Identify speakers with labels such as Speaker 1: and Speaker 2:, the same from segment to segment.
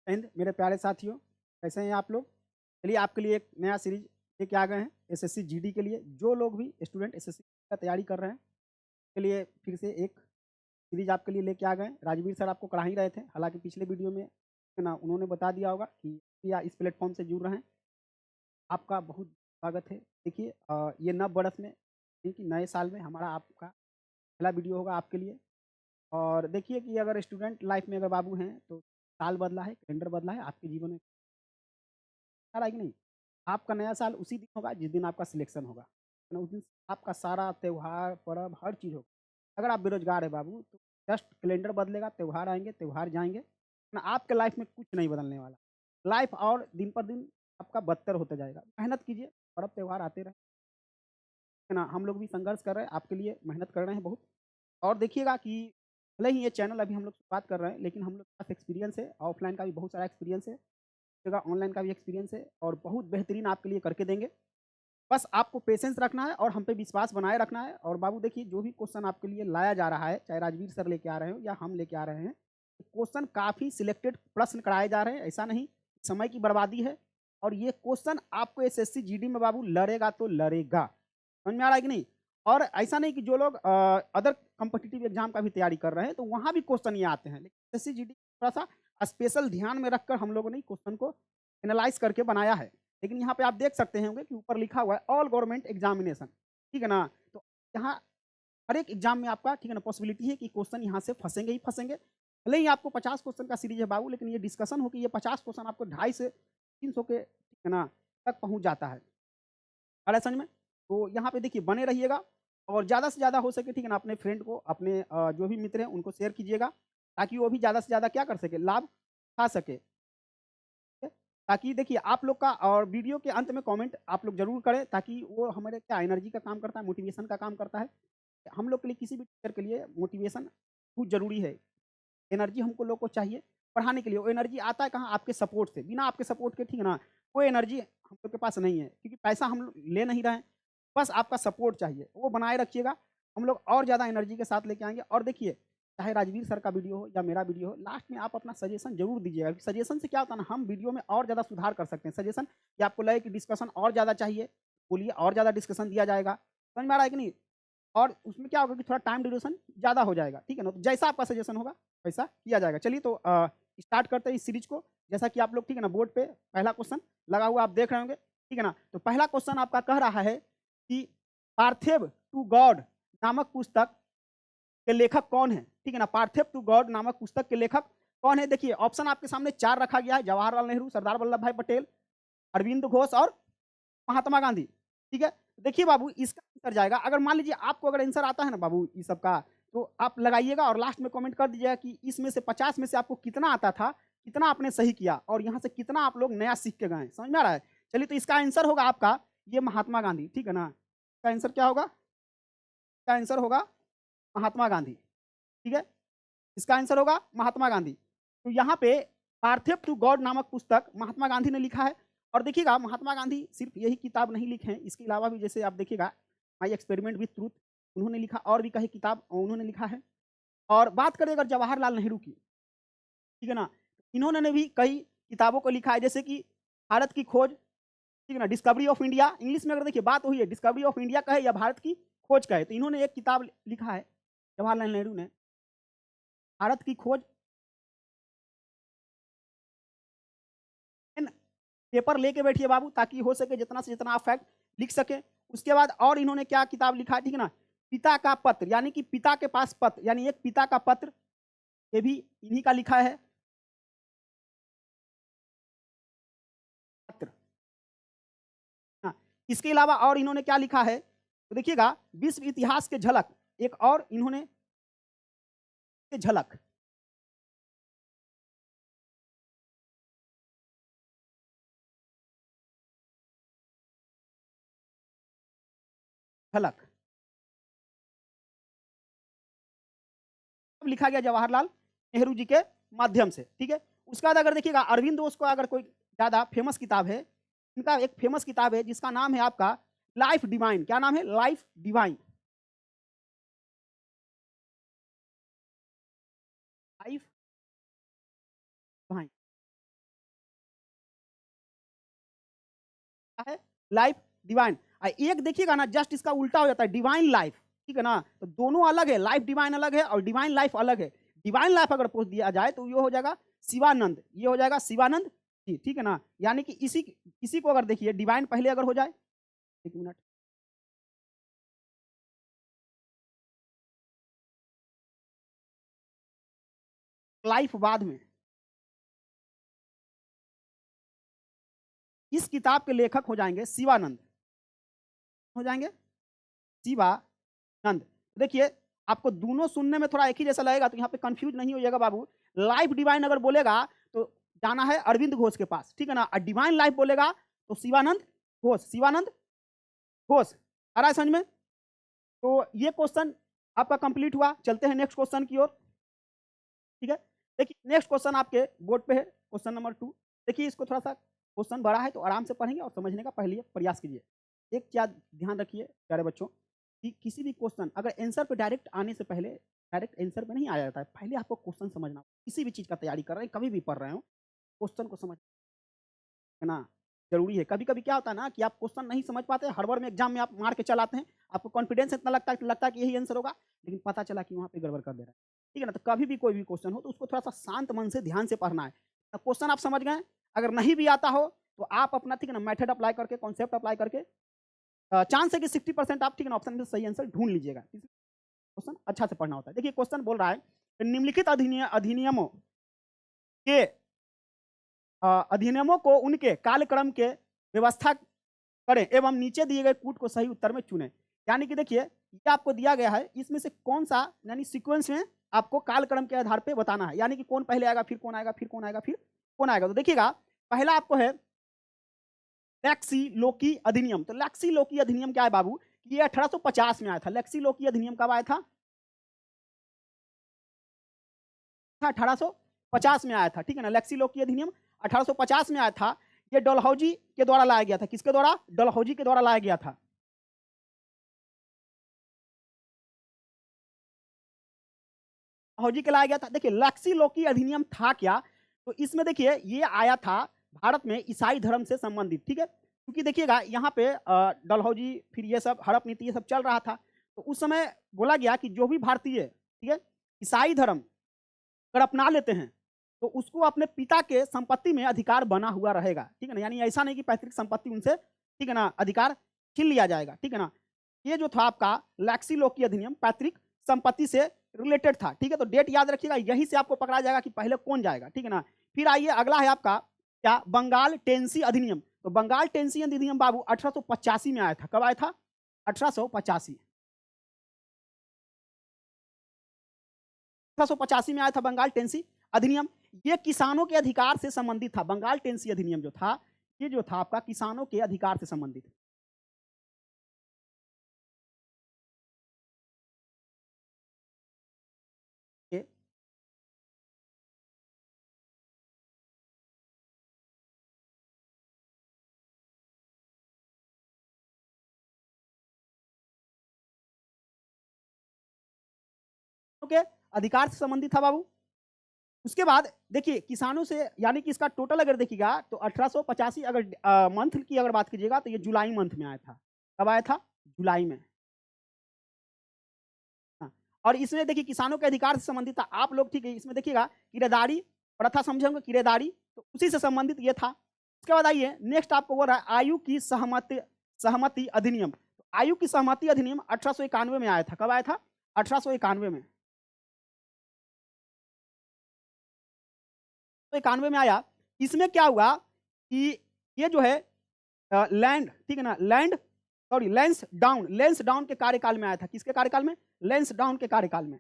Speaker 1: हिंद मेरे प्यारे साथियों, कैसे हैं आप लोग? चलिए आपके लिए एक नया सीरीज लेके आ गए हैं एसएससी जीडी के लिए। जो लोग भी स्टूडेंट एसएससी का तैयारी कर रहे हैं, के लिए फिर से एक सीरीज आपके लिए लेके आ गए हैं। राजवीर सर आपको करा ही रहे थे, हालाँकि पिछले वीडियो में है ना उन्होंने बता दिया होगा कि या इस प्लेटफ़ॉर्म से जुड़ रहे हैं, आपका बहुत स्वागत है। देखिए ये नव बरस में यानी कि नए साल में हमारा आपका पहला वीडियो होगा आपके लिए। और देखिए कि अगर स्टूडेंट लाइफ़ में अगर बाबू हैं, तो साल बदला है, कैलेंडर बदला है, आपके जीवन में आ रहा है कि नहीं? आपका नया साल उसी दिन होगा जिस दिन आपका सिलेक्शन होगा। है ना? उस दिन आपका सारा त्योहार, पर्व हर चीज़ होगा। अगर आप बेरोज़गार हैं बाबू तो जस्ट कैलेंडर बदलेगा, त्योहार आएँगे, त्योहार जाएँगे। है ना? आपके लाइफ़ में कुछ नहीं बदलने वाला। लाइफ़ और दिन पर दिन आपका बदतर होता जाएगा। मेहनत कीजिए, पर्व त्योहार आते रहे। है ना? हम लोग भी संघर्ष कर रहे हैं, आपके लिए मेहनत कर रहे हैं बहुत। और देखिएगा कि भले ही ये चैनल अभी हम लोग शुरुआत कर रहे हैं, लेकिन हम लोग के पास एक्सपीरियंस है, ऑफ़लाइन का भी बहुत सारा एक्सपीरियंस है। जगह ऑनलाइन का भी एक्सपीरियंस है और बहुत बेहतरीन आपके लिए करके देंगे। बस आपको पेशेंस रखना है और हम पे विश्वास बनाए रखना है। और बाबू देखिए जो भी क्वेश्चन आपके लिए लाया जा रहा है, चाहे राजवीर सर लेके आ रहे हो या हम लेके आ रहे हैं, क्वेश्चन काफ़ी सिलेक्टेड प्रश्न कराए जा रहे हैं। ऐसा नहीं, समय की बर्बादी है और ये क्वेश्चन आपको एसएससी जीडी में बाबू लड़ेगा तो लड़ेगा। समझ में आ रहा है कि नहीं? और ऐसा नहीं कि जो लोग अदर कॉम्पिटिटिव एग्ज़ाम का भी तैयारी कर रहे हैं, तो वहाँ भी क्वेश्चन ये आते हैं। लेकिन एसएससी जीडी थोड़ा-सा स्पेशल ध्यान में रखकर हम लोगों ने क्वेश्चन को एनालाइज़ करके बनाया है। लेकिन यहाँ पे आप देख सकते होंगे कि ऊपर लिखा हुआ है ऑल गवर्नमेंट एग्जामिनेशन, ठीक है ना? तो यहाँ हर एक एग्जाम में आपका ठीक है ना पॉसिबिलिटी है कि क्वेश्चन यहाँ से फँसेंगे ही फँसेंगे। भले ही आपको 50 क्वेश्चन का सीरीज़ है बाबू, लेकिन ये डिस्कशन हो कि ये 50 क्वेश्चन आपको 250 से 300 के ठीक है ना तक पहुँच जाता है। आ रहा है समझ में? तो यहाँ पे देखिए बने रहिएगा और ज़्यादा से ज़्यादा हो सके ठीक है ना अपने फ्रेंड को, अपने जो भी मित्र हैं उनको शेयर कीजिएगा, ताकि वो भी ज़्यादा से ज़्यादा क्या कर सके, लाभ उठा सके। है, ताकि देखिए आप लोग का और वीडियो के अंत में कमेंट आप लोग ज़रूर करें, ताकि वो हमारे क्या एनर्जी का काम करता है, मोटिवेशन का काम करता है। हम लोग के लिए किसी भी टीचर के लिए मोटिवेशन बहुत ज़रूरी है। एनर्जी हमको लोग को चाहिए पढ़ाने के लिए। वो एनर्जी आता है कहाँ? आपके सपोर्ट से। बिना आपके सपोर्ट के ठीक है ना, कोई एनर्जी हम लोग के पास नहीं है, क्योंकि पैसा हम लोग ले नहीं रहे हैं। बस आपका सपोर्ट चाहिए, वो बनाए रखिएगा। हम लोग और ज़्यादा एनर्जी के साथ लेके आएँगे। और देखिए, चाहे राजवीर सर का वीडियो हो या मेरा वीडियो हो, लास्ट में आप अपना सजेशन ज़रूर दीजिएगा। सजेशन से क्या होता है ना, हम वीडियो में और ज़्यादा सुधार कर सकते हैं। सजेशन या आपको लगे कि डिस्कशन और ज़्यादा चाहिए, बोलिए और ज़्यादा डिस्कशन दिया जाएगा। समझ में आ रहा है कि नहीं? और उसमें क्या होगा कि थोड़ा टाइम ड्यूरेशन ज़्यादा हो जाएगा, ठीक है ना? तो जैसा आपका सजेशन होगा, वैसा किया जाएगा। चलिए तो स्टार्ट करते हैं इस सीरीज़ को। जैसा कि आप लोग ठीक है ना बोर्ड पे पहला क्वेश्चन लगा हुआ आप देख रहे होंगे, ठीक है ना? तो पहला क्वेश्चन आपका कह रहा है कि पार्थिव टू गॉड नामक पुस्तक के लेखक कौन है? ठीक है ना? पार्थिव टू गॉड नामक पुस्तक के लेखक कौन है? देखिए ऑप्शन आपके सामने 4 रखा गया है, जवाहरलाल नेहरू, सरदार वल्लभ भाई पटेल, अरविंद घोष और महात्मा गांधी। ठीक है? देखिए बाबू इसका आंसर जाएगा, अगर मान लीजिए आपको अगर आंसर आता है ना बाबू इस सब का, तो आप लगाइएगा और लास्ट में कमेंट कर दीजिएगा कि इसमें से 50 में से आपको कितना आता था, कितना आपने सही किया और यहाँ से कितना आप लोग नया सीख के गए हैं। समझ में आ रहा है? चलिए तो इसका आंसर होगा आपका ये महात्मा गांधी, ठीक है ना? इसका आंसर क्या होगा? इसका आंसर होगा महात्मा गांधी, ठीक है? इसका आंसर होगा महात्मा गांधी। तो यहाँ पे पार्थिव टू गॉड नामक पुस्तक महात्मा गांधी ने लिखा है। और देखिएगा महात्मा गांधी सिर्फ यही किताब नहीं लिखे हैं, इसके अलावा भी जैसे आप देखिएगा माई एक्सपेरिमेंट विथ ट्रूथ उन्होंने लिखा, और भी कई किताब उन्होंने लिखा है। और बात करें अगर जवाहरलाल नेहरू की, ठीक है ना, इन्होंने भी कई किताबों को लिखा है, जैसे कि भारत की खोज, ठीक है ना, डिस्कवरी ऑफ इंडिया। इंग्लिश में अगर देखिए बात हुई है डिस्कवरी ऑफ इंडिया का है या भारत की खोज का है, तो इन्होंने एक किताब लिखा है जवाहरलाल नेहरू ने, भारत की खोज। पेपर लेके बैठिए बाबू, ताकि हो सके जितना से जितना आप फैक्ट लिख सके। उसके बाद और इन्होंने क्या किताब लिखा है, ठीक है ना, पिता का पत्र, यानी कि पिता के पास पत्र, यानी एक पिता का पत्र, ये भी इन्हीं का लिखा है पत्र। हाँ, इसके अलावा और इन्होंने क्या लिखा है, तो देखिएगा विश्व इतिहास के झलक, एक और इन्होंने के झलक, झलक लिखा गया जवाहरलाल नेहरू जी के माध्यम से, ठीक है। उसके बाद अगर देखिएगा अरविंद घोष को अगर कोई ज्यादा फेमस किताब है, इनका एक फेमस किताब है जिसका नाम है आपका लाइफ डिवाइन। क्या नाम है? Life divine. लाइफ डिवाइन, है लाइफ डिवाइन। एक देखिएगा ना जस्ट इसका उल्टा हो जाता है डिवाइन लाइफ, ठीक है ना। तो दोनों अलग है, लाइफ डिवाइन अलग है और डिवाइन लाइफ अलग है। डिवाइन लाइफ अगर पोस्ट दिया जाए तो ये हो जाएगा शिवानंद, ये हो जाएगा शिवानंद जी, ठीक है ना। यानी कि इसी को अगर देखिए डिवाइन पहले अगर हो जाए, एक मिनट, लाइफ बाद में, इस किताब के लेखक हो जाएंगे शिवानंद, हो जाएंगे शिवानंद। देखिए आपको दोनों सुनने में थोड़ा एक ही जैसा लगेगा, तो यहाँ पे कंफ्यूज नहीं होइएगा बाबू। लाइफ डिवाइन अगर बोलेगा तो जाना है अरविंद घोष के पास, ठीक है ना। और डिवाइन लाइफ बोलेगा तो शिवानंद घोष, शिवानंद घोष। आ रहा है समझ में? तो ये क्वेश्चन आपका कंप्लीट हुआ। चलते हैं नेक्स्ट क्वेश्चन की ओर, ठीक है। देखिए नेक्स्ट क्वेश्चन आपके बोर्ड पे है, क्वेश्चन नंबर 2। देखिए इसको थोड़ा सा क्वेश्चन बड़ा है तो आराम से पढ़ेंगे और समझने का पहले प्रयास कीजिए। एक चीज ध्यान रखिए प्यारे बच्चों कि किसी भी क्वेश्चन अगर आंसर पे डायरेक्ट आने से पहले, डायरेक्ट आंसर पे नहीं आ जाता है, पहले आपको क्वेश्चन समझना। किसी भी चीज का तैयारी कर रहे हैं, कभी भी पढ़ रहे हो, क्वेश्चन को समझ है ना जरूरी है। कभी कभी क्या होता है ना कि आप क्वेश्चन नहीं समझ पाते, हड़बड़ में एग्जाम में आप मार के चल आते हैं, आपको कॉन्फिडेंस इतना लगता है कि यही आंसर होगा, लेकिन पता चला कि वहाँ पे गड़बड़ कर दे रहा है, ठीक है ना। तो कभी भी कोई भी क्वेश्चन हो तो उसको थोड़ा सा शांत मन से ध्यान से पढ़ना है। क्वेश्चन आप समझ गए, अगर नहीं भी आता हो तो आप अपना, ठीक है ना, मेथड अप्लाई करके, कॉन्सेप्ट अप्लाई करके चांस है कि 60% आप, ठीक है ना, ऑप्शन में सही आंसर ढूंढ लीजिएगा। क्वेश्चन अच्छा से पढ़ना होता है। देखिए क्वेश्चन बोल रहा है निम्नलिखित अधिनियमों के अधिनियमों को उनके कालक्रम के व्यवस्था करें एवं नीचे दिए गए कूट को सही उत्तर में चुनें। यानी कि देखिए ये आपको दिया गया है, इसमें से कौन सा, यानी सीक्वेंस में आपको कालक्रम के आधार पे बताना है, यानी कि कौन पहले आएगा, फिर कौन आएगा, फिर कौन आएगा, फिर कौन आएगा। तो देखिएगा पहला आपको है लेक्सी लोकी अधिनियम। तो लेक्सी लोकी अधिनियम क्या है बाबू, ये 1850 में आया था। लेक्सी लोकी अधिनियम कब आया था? 1850 में आया था, ठीक है ना। लेक्सी लोकी अधिनियम 1850 में आया था। ये डलहौजी के द्वारा लाया गया था। किसके द्वारा? डलहौजी के द्वारा लाया गया था। डलहौजी के लाया गया था। देखिए लेक्सी लोकी अधिनियम था क्या, तो इसमें देखिए ये आया था भारत में ईसाई धर्म से संबंधित, ठीक है। क्योंकि देखिएगा यहाँ पे डलहौजी, फिर ये सब हड़प नीति, ये सब चल रहा था। तो उस समय बोला गया कि जो भी भारतीय, ठीक है, ईसाई धर्म अगर अपना लेते हैं तो उसको अपने पिता के संपत्ति में अधिकार बना हुआ रहेगा, ठीक है ना। यानी ऐसा नहीं कि पैतृक संपत्ति उनसे, ठीक है ना, अधिकार छीन लिया जाएगा, ठीक है ना। ये जो था आपका लैक्सी लोकी अधिनियम पैतृक संपत्ति से रिलेटेड था, ठीक है। तो डेट याद रखिएगा, यही से आपको पकड़ा जाएगा कि पहले कौन जाएगा, ठीक है ना। फिर आइए अगला है आपका क्या, बंगाल टेंसी अधिनियम। तो बंगाल टेंसी अधिनियम बाबू 1885 में आया था। कब आया था? 1885, 1885 में आया था बंगाल टेंसी अधिनियम। ये किसानों के अधिकार से संबंधित था। बंगाल टेंसी अधिनियम जो था, ये जो था आपका किसानों के अधिकार से संबंधित। के अधिकार से संबंधित था बाबू। उसके बाद देखिए किसानों से, यानी कि इसका टोटल अगर देखिएगा तो 1885 अगर मंथ की अगर बात कीजिएगा तो ये जुलाई मंथ में आया था। कब आया था? जुलाई में। हाँ। और इसमें देखिए किसानों के अधिकार से संबंधित था। आप लोग, ठीक है, इसमें देखिएगा किरेदारी प्रथा समझेंगे, किरेदारी, तो उसी से संबंधित ये था। उसके बाद आइए नेक्स्ट आपको बोल रहा है आयु की सहमति सहमति अधिनियम। तो आयु की सहमति अधिनियम 1891 में आया था। कब आया था? 1891 में, 91 में आया। इसमें क्या हुआ कि ये जो है लैंड, ठीक है ना, लैंड, सॉरी, लेंस डाउन के कार्यकाल में आया था। किसके कार्यकाल में? लेंस डाउन के कार्यकाल में।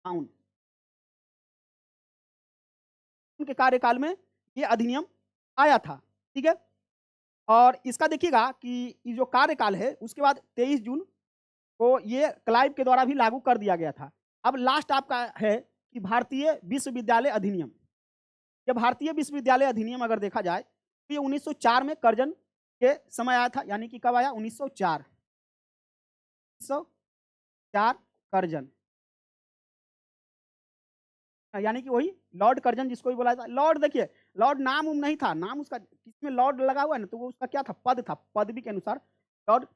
Speaker 1: डाउन के कार्यकाल में ये अधिनियम आया था, ठीक है। और इसका देखिएगा कि ये जो कार्यकाल है उसके बाद 23 जून को ये क्लाइव के द्वारा भी लागू कर दिया गया था। अब लास्ट आपका है कि भारतीय विश्वविद्यालय अधिनियम। ये भारतीय विश्वविद्यालय अधिनियम अगर देखा जाए तो ये 1904 में कर्जन के समय आया था। यानी कि कब आया? 1904, 1904 कर्जन। यानी कि वही लॉर्ड कर्जन जिसको भी बोला जाता है। लॉर्ड देखिए, लॉर्ड नाम उम नहीं था, नाम उसका किसमें लॉर्ड लगा हुआ है ना, तो वो उसका क्या था, पद था, पदवी के अनुसार लॉर्ड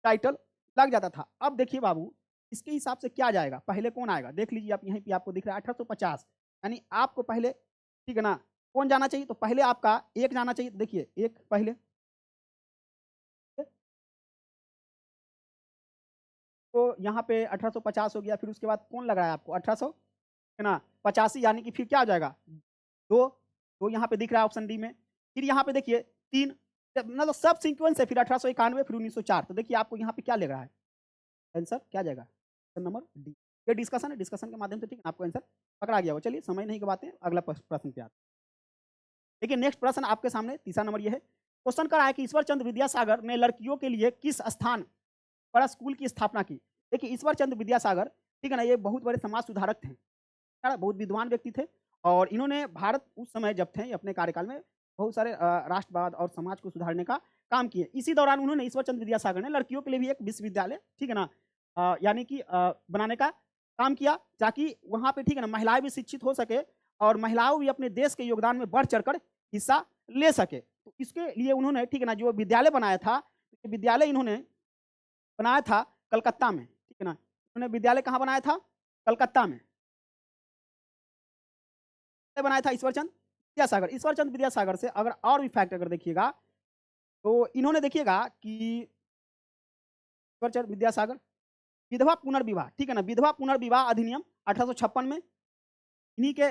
Speaker 1: टाइटल लग जाता था। अब देखिए बाबू, इसके हिसाब से क्या जाएगा, पहले कौन आएगा, देख लीजिए आप यहीं पे आपको दिख रहा है 1850, यानी आपको पहले, ठीक है ना, कौन जाना चाहिए, तो पहले आपका एक जाना चाहिए, देखिए एक पहले, तो यहाँ पे 1850 हो गया, फिर उसके बाद कौन लग रहा है आपको 1800, है ना, 85, यानी कि फिर क्या हो जाएगा, 2, 2 यहाँ पे दिख रहा है ऑप्शन डी में। फिर यहाँ पे देखिए 3, मतलब सब सीक्वेंस है, फिर 1891, फिर 1904, तो देखिए आपको यहाँ पे क्या लग रहा है, आंसर क्या जाएगा, ऑप्शन नंबर डी। ये डिस्कशन है, डिस्कशन के माध्यम से ठीक है आपको आंसर पकड़ा गया होगा। चलिए समय नहीं गवाते हैं, अगला प्रश्न पे आते हैं। देखिए नेक्स्ट प्रश्न आपके सामने तीसरा नंबर ये है, क्वेश्चन कर रहा है कि ईश्वर चंद्र विद्यासागर ने लड़कियों के लिए किस स्थान पर स्कूल की स्थापना की। देखिए ईश्वर चंद्र विद्यासागर, ठीक है ना, ये बहुत बड़े समाज सुधारक थे, बहुत विद्वान व्यक्ति थे, और इन्होंने भारत उस समय जब थे अपने कार्यकाल में बहुत सारे राष्ट्रवाद और समाज को सुधारने का काम किए। इसी दौरान उन्होंने, ईश्वर चंद्र विद्यासागर ने लड़कियों के लिए भी एक विश्वविद्यालय, ठीक है ना, यानी कि बनाने का काम किया, ताकि वहाँ पे, ठीक है ना, महिलाएं भी शिक्षित हो सके और महिलाओं भी अपने देश के योगदान में बढ़ चढ़कर हिस्सा ले सके। तो इसके लिए उन्होंने, ठीक है ना, जो विद्यालय बनाया था, विद्यालय इन्होंने बनाया था कलकत्ता में, ठीक है ना, उन्होंने विद्यालय कहाँ बनाया था, कलकत्ता में बनाया था ईश्वरचंद विद्यासागर। ईश्वरचंद विद्यासागर से अगर और भी फैक्ट अगर देखिएगा, तो इन्होंने देखिएगा कि ईश्वरचंद विद्यासागर विधवा पुनर्विवाह, ठीक है ना, विधवा पुनर्विवाह अधिनियम 1856 में इन्हीं के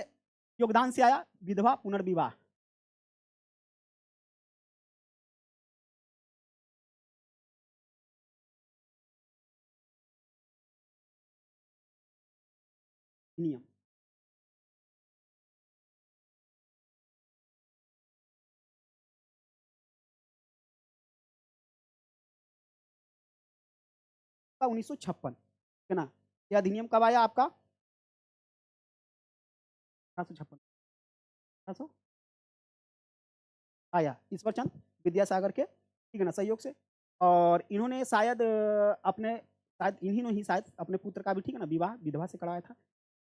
Speaker 1: योगदान से आया, विधवा पुनर्विवाह। नियम 1956, ठीक है ना, ये अधिनियम कब आया आपका, 1856, आया ईश्वरचंद विद्यासागर के, ठीक है ना, सहयोग से। और इन्होंने शायद अपने, शायद इन्हीं ही शायद अपने पुत्र का भी, ठीक है ना, विवाह विधवा से कराया था।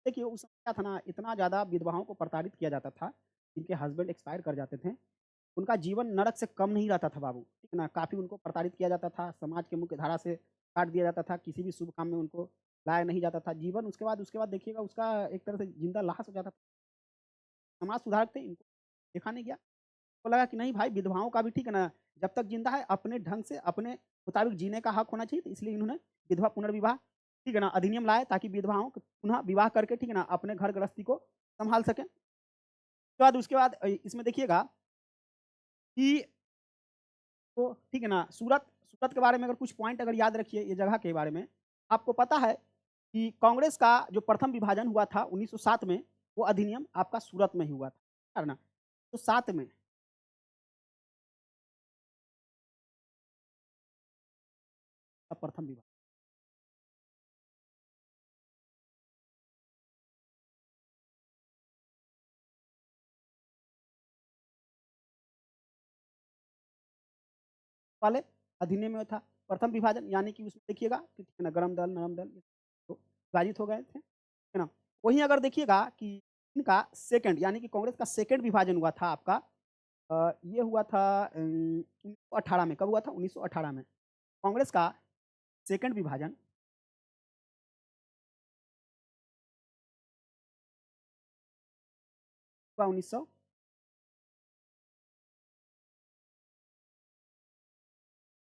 Speaker 1: देखिए उस समय क्या था ना, इतना ज़्यादा विधवाओं को प्रताड़ित किया जाता था, जिनके हस्बैंड एक्सपायर कर जाते थे, उनका जीवन नरक से कम नहीं रहता था बाबू, ठीक है ना, काफ़ी उनको प्रताड़ित किया जाता था, समाज के मुख्य धारा से काट दिया जाता था, किसी भी शुभ काम में उनको लाया नहीं जाता था जीवन। उसके बाद देखिएगा उसका एक तरह से जिंदा लाश हो जाता था। समाज सुधारक थे, इनको देखा नहीं गया, तो लगा कि नहीं भाई, विधवाओं का भी, ठीक है ना, जब तक जिंदा है अपने ढंग से अपने मुताबिक जीने का हक होना चाहिए, तो इसलिए इन्होंने विधवा पुनर्विवाह, ठीक है ना, अधिनियम लाए, ताकि विधवाओं को पुनः विवाह करके, ठीक है ना, अपने घर गृहस्थी को संभाल सकें। उसके बाद इसमें देखिएगा कि, तो ठीक है ना, सूरत सूरत के बारे में अगर कुछ पॉइंट अगर याद रखिए, ये जगह के बारे में आपको पता है कि कांग्रेस का जो प्रथम विभाजन हुआ था 1907 में, वो अधिनियम आपका सूरत में ही हुआ था, है ना, तो 7 में प्रथम विभाजन वाले अधिनियम में था प्रथम विभाजन, यानी कि उसमें देखिएगा कि, ठीक है ना, गरम दल नरम दल तो विभाजित हो गए थे, है ना। वहीं अगर देखिएगा कि इनका सेकंड, यानी कि कांग्रेस का सेकंड विभाजन हुआ था आपका, ये हुआ था 1918 में। कब हुआ था, 1918 में कांग्रेस का सेकंड विभाजन हुआ 1900।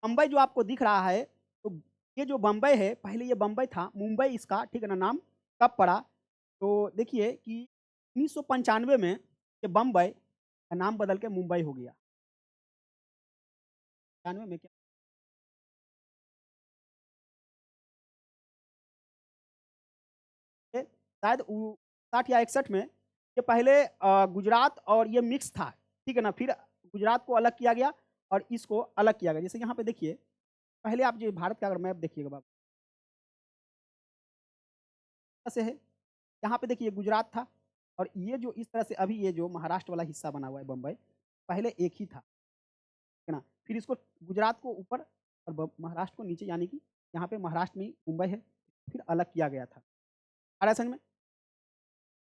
Speaker 1: बम्बई जो आपको दिख रहा है, तो ये जो बम्बई है, पहले ये बम्बई था, मुंबई इसका, ठीक है ना, नाम कब पड़ा, तो देखिए कि 1995 में ये बम्बई का नाम बदल के मुंबई हो गया। 95 में क्या, ये शायद 60 या 61 में, ये पहले गुजरात और ये मिक्स था, ठीक है ना, फिर गुजरात को अलग किया गया और इसको अलग किया गया। जैसे यहाँ पे देखिए, पहले आप जो भारत का अगर मैप देखिएगा बाबू, से है, यहाँ पे देखिए गुजरात था, और ये जो इस तरह से अभी ये जो महाराष्ट्र वाला हिस्सा बना हुआ है बम्बई, पहले एक ही था, है ना, फिर इसको गुजरात को ऊपर और महाराष्ट्र को नीचे, यानी कि यहाँ पे महाराष्ट्र में ही मुंबई है, फिर अलग किया गया था। आ रहा है समझ में।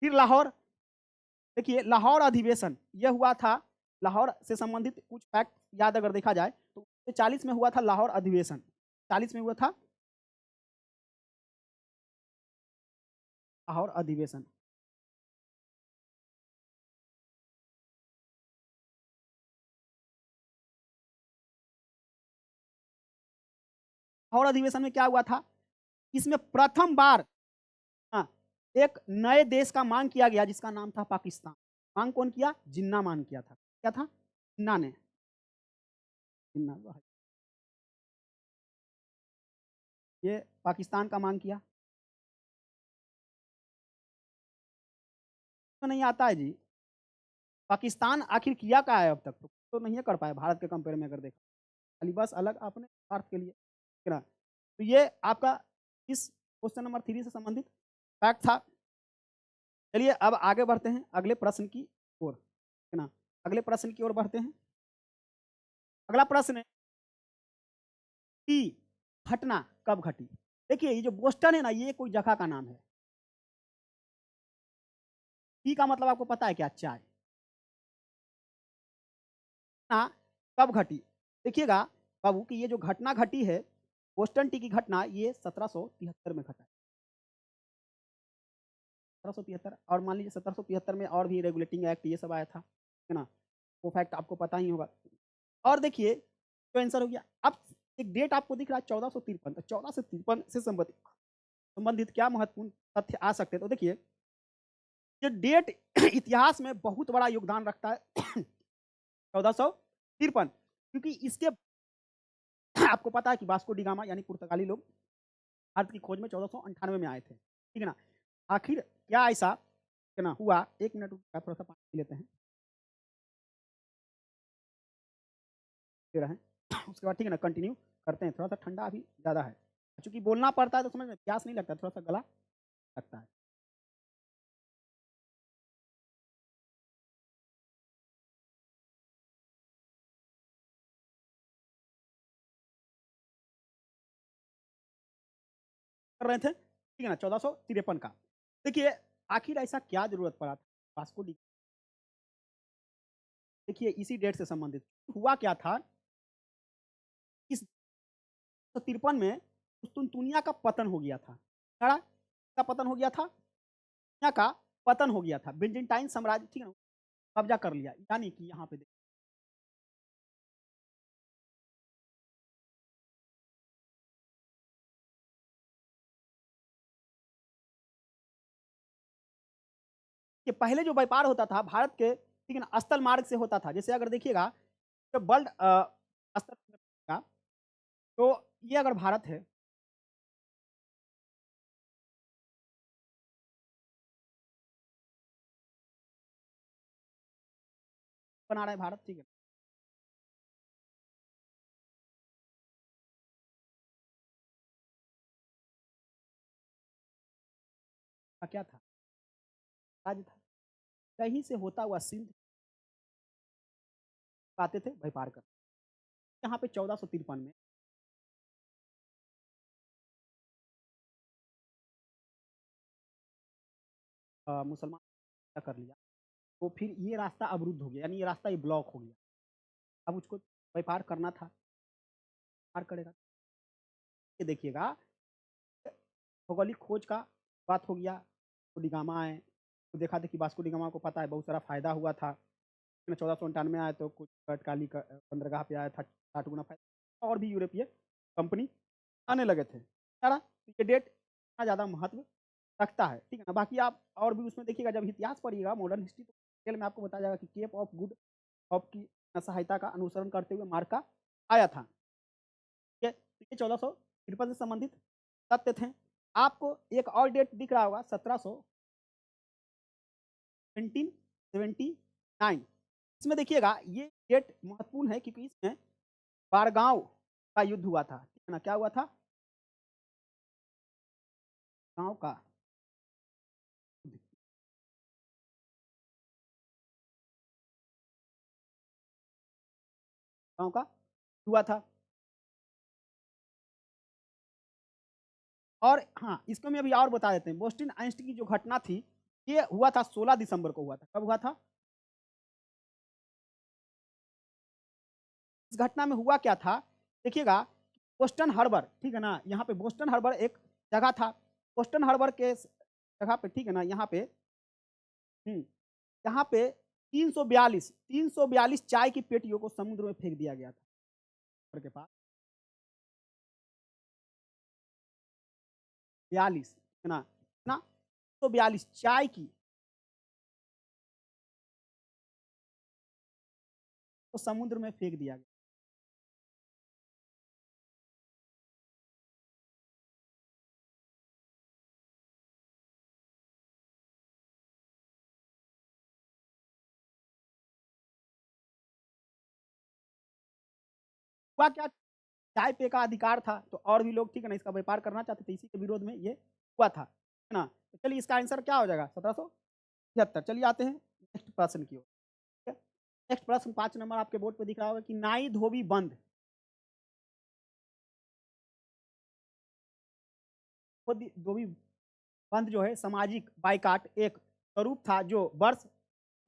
Speaker 1: फिर लाहौर, देखिए लाहौर अधिवेशन ये हुआ था, लाहौर से संबंधित कुछ फैक्ट याद अगर देखा जाए तो 40 में हुआ था लाहौर अधिवेशन, 40 में हुआ था लाहौर अधिवेशन। लाहौर अधिवेशन में क्या हुआ था, इसमें प्रथम बार हाँ, एक नए देश का मांग किया गया जिसका नाम था पाकिस्तान। मांग कौन किया? जिन्ना मांग किया था। क्या था? जिन्ना ने। जिन्ना ये पाकिस्तान का मांग किया। तो नहीं आता है जी। पाकिस्तान आखिर किया क्या है अब तक? तो नहीं कर पाया भारत के कंपेयर में अगर देखा। खाली बस अलग अपने स्वार्थ के लिए। ठीक है ना? तो ये आपका इस क्वेश्चन नंबर 3 से संबंधित फैक्ट था। चलिए अब आगे बढ़ते हैं अगले प्रश्न की ओर, है ना? अगले प्रश्न की ओर बढ़ते हैं। अगला प्रश्न है कि घटना कब घटी? देखिए ये जो बोस्टन है ना, ये कोई जगह का नाम है। टी का मतलब आपको पता है क्या? चाय। घटना कब घटी? देखिएगा बाबू कि ये जो घटना घटी है, बोस्टन टी की घटना, ये 1773 में घटा। 1773, और मान लीजिए 1773 में और भी रेगुलेटिंग एक्ट ये सब आया था, है ना? वो फैक्ट आपको पता ही होगा। और देखिए तो आंसर हो गया। अब एक डेट आपको दिख रहा है 1453, तो 1453 से संबंधित संबंधित क्या महत्वपूर्ण तथ्य आ सकते हैं? तो देखिए ये डेट इतिहास में बहुत बड़ा योगदान रखता है 1453, क्योंकि इसके आपको पता है कि वास्को डी गामा यानी पुर्तगाली लोग भारत की खोज में 1498 में आए थे, ठीक है ना? आखिर क्या ऐसा है ना हुआ? 1 मिनट थोड़ा सा पानी पी लेते हैं, दे रहे हैं उसके बाद ठीक है ना कंटिन्यू करते हैं। थोड़ा सा ठंडा अभी ज़्यादा है, चूंकि बोलना पड़ता है तो समझ में प्यास नहीं लगता, थोड़ा सा गला लगता है। कर रहे थे, ठीक है ना, 1453 का। देखिए आखिर ऐसा क्या जरूरत पड़ा था वास्को डी? देखिए इसी डेट से संबंधित हुआ क्या था, इस 1353 में कुस्तुनतुनिया का पतन हो गया था। खड़ा का पतन हो गया था, दुनिया का पतन हो गया था, बिजेंटाइन साम्राज्य, ठीक है ना, कब्जा कर लिया। यानी कि यहाँ पे देखिए पहले जो व्यापार होता था भारत के, ठीक है ना, स्थल मार्ग से होता था। जैसे अगर देखिएगा जब वर्ल्ड स्तर का, तो ये अगर भारत है, बना रहा है भारत, ठीक है, क्या था? राज्य था। कहीं से होता हुआ सिंध आते थे व्यापार कर। यहाँ पे 1453 में मुसलमान क्या कर लिया, तो फिर ये रास्ता अवरुद्ध हो गया, यानी ये रास्ता ये ब्लॉक हो गया। अब उसको व्यापार करना था, व्यापार करेगा। ये देखिएगा भौगोलिक खोज का बात हो गया, वास्को डी गामा आए, तो देखा था कि वास्को डी गामा को पता है बहुत सारा फायदा हुआ था। 1498 आया तो कुछ तत्काली बंदरगाह पे आया था, 60 गुना फायदा, और भी यूरोपीय कंपनी आने लगे थे। सारा ये डेट इतना ज़्यादा महत्व रखता है, ठीक है ना? बाकी आप और भी उसमें देखिएगा, जब इतिहास पढ़िएगा मॉडर्न हिस्ट्री, तो डिटेल में आपको बताया जाएगा कि केप ऑफ गुड होप की सहायता का अनुसरण करते हुए मार्का आया था। ठीक है, तो ये 1453 से संबंधित तथ्य थे। आपको एक और डेट दिख रहा होगा, 1779। इसमें देखिएगा ये डेट महत्वपूर्ण है क्योंकि इसमें बारगांव का युद्ध हुआ था, ठीक है ना? क्या हुआ था? गांव का युद्ध, गांव का हुआ था। और हाँ, इसको मैं अभी और बता देते हैं। बोस्टन आइंस्टीन की जो घटना थी, ये हुआ था 16 दिसंबर को हुआ था। कब हुआ था? इस घटना में हुआ क्या था? देखिएगा, बोस्टन हार्बर, ठीक है ना? यहाँ पे बोस्टन हार्बर एक जगह था। बोस्टन हार्बर के जगह पे, ठीक है ना? यहाँ पे हुँ, यहाँ पे 342 चाय की पेटियों को समुद्र में फेंक दिया गया था के पास 42, है ना 142 चाय की तो समुद्र में फेंक दिया गया। हुआ क्या? चाय पे का अधिकार था, तो और भी लोग, ठीक है ना, इसका व्यापार करना चाहते थे, इसी के विरोध में ये हुआ था, है ना? तो चलिए इसका आंसर क्या हो जाएगा? 1773। चलिए आते हैं नेक्स्ट प्रश्न की ओर, ठीक है? नेक्स्ट प्रश्न 5 नंबर आपके बोर्ड पे दिख रहा होगा कि नाई धोबी बंद, धोबी बंद जो है सामाजिक बाइकाट एक स्वरूप था जो वर्ष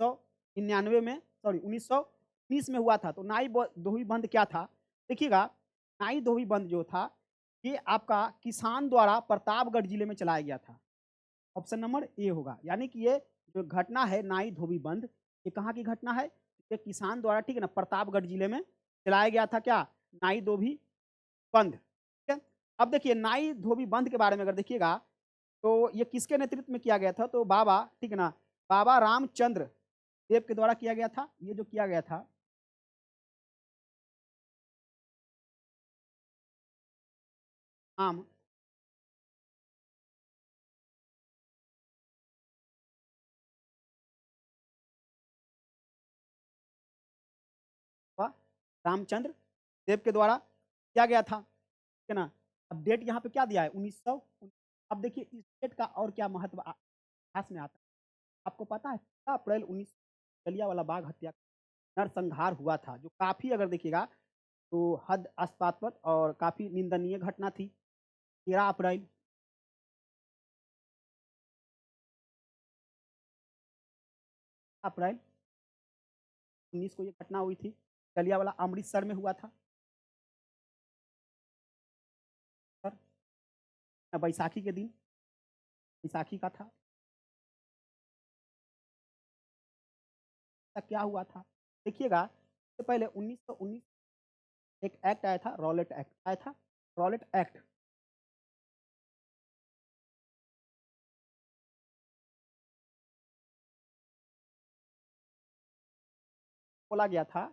Speaker 1: 1999 में, सॉरी 1919 में हुआ था। तो नाई धोबी बंद क्या था? देखिएगा, नाई धोबी बंद जो था, ये आपका किसान द्वारा प्रतापगढ़ जिले में चलाया गया था। ऑप्शन नंबर ए होगा, यानी कि ये जो घटना है नाई धोबी बंद, ये कहाँ की घटना है? ये किसान द्वारा, ठीक है ना, प्रतापगढ़ जिले में चलाया गया था। क्या? नाई धोबी बंद, ठीक है? अब देखिए नाई धोबी बंद के बारे में अगर देखिएगा, तो ये किसके नेतृत्व में किया गया था? तो बाबा, ठीक है ना, बाबा रामचंद्र देव के द्वारा किया गया था। ये जो किया गया था, आम बाबा रामचंद्र देव के द्वारा किया गया था, ठीक है ना? अब डेट यहाँ पे क्या दिया है? 1900। अब देखिए इस डेट का और क्या महत्व इतिहास में आता है। आपको पता है 15 अप्रैल 19 जलियांवाला बाग हत्या नरसंहार हुआ था, जो काफ़ी अगर देखिएगा तो हद अस्पात्मक और काफ़ी निंदनीय घटना थी। 13 अप्रैल, अप्रैल 19 को ये घटना हुई थी। जलियांवाला अमृतसर में हुआ था। सर, बैसाखी के दिन, बैसाखी का था। क्या हुआ था? देखिएगा, इससे पहले 1919 एक एक्ट आया था, रॉलेट एक्ट आया था। रॉलेट एक्ट बोला गया था,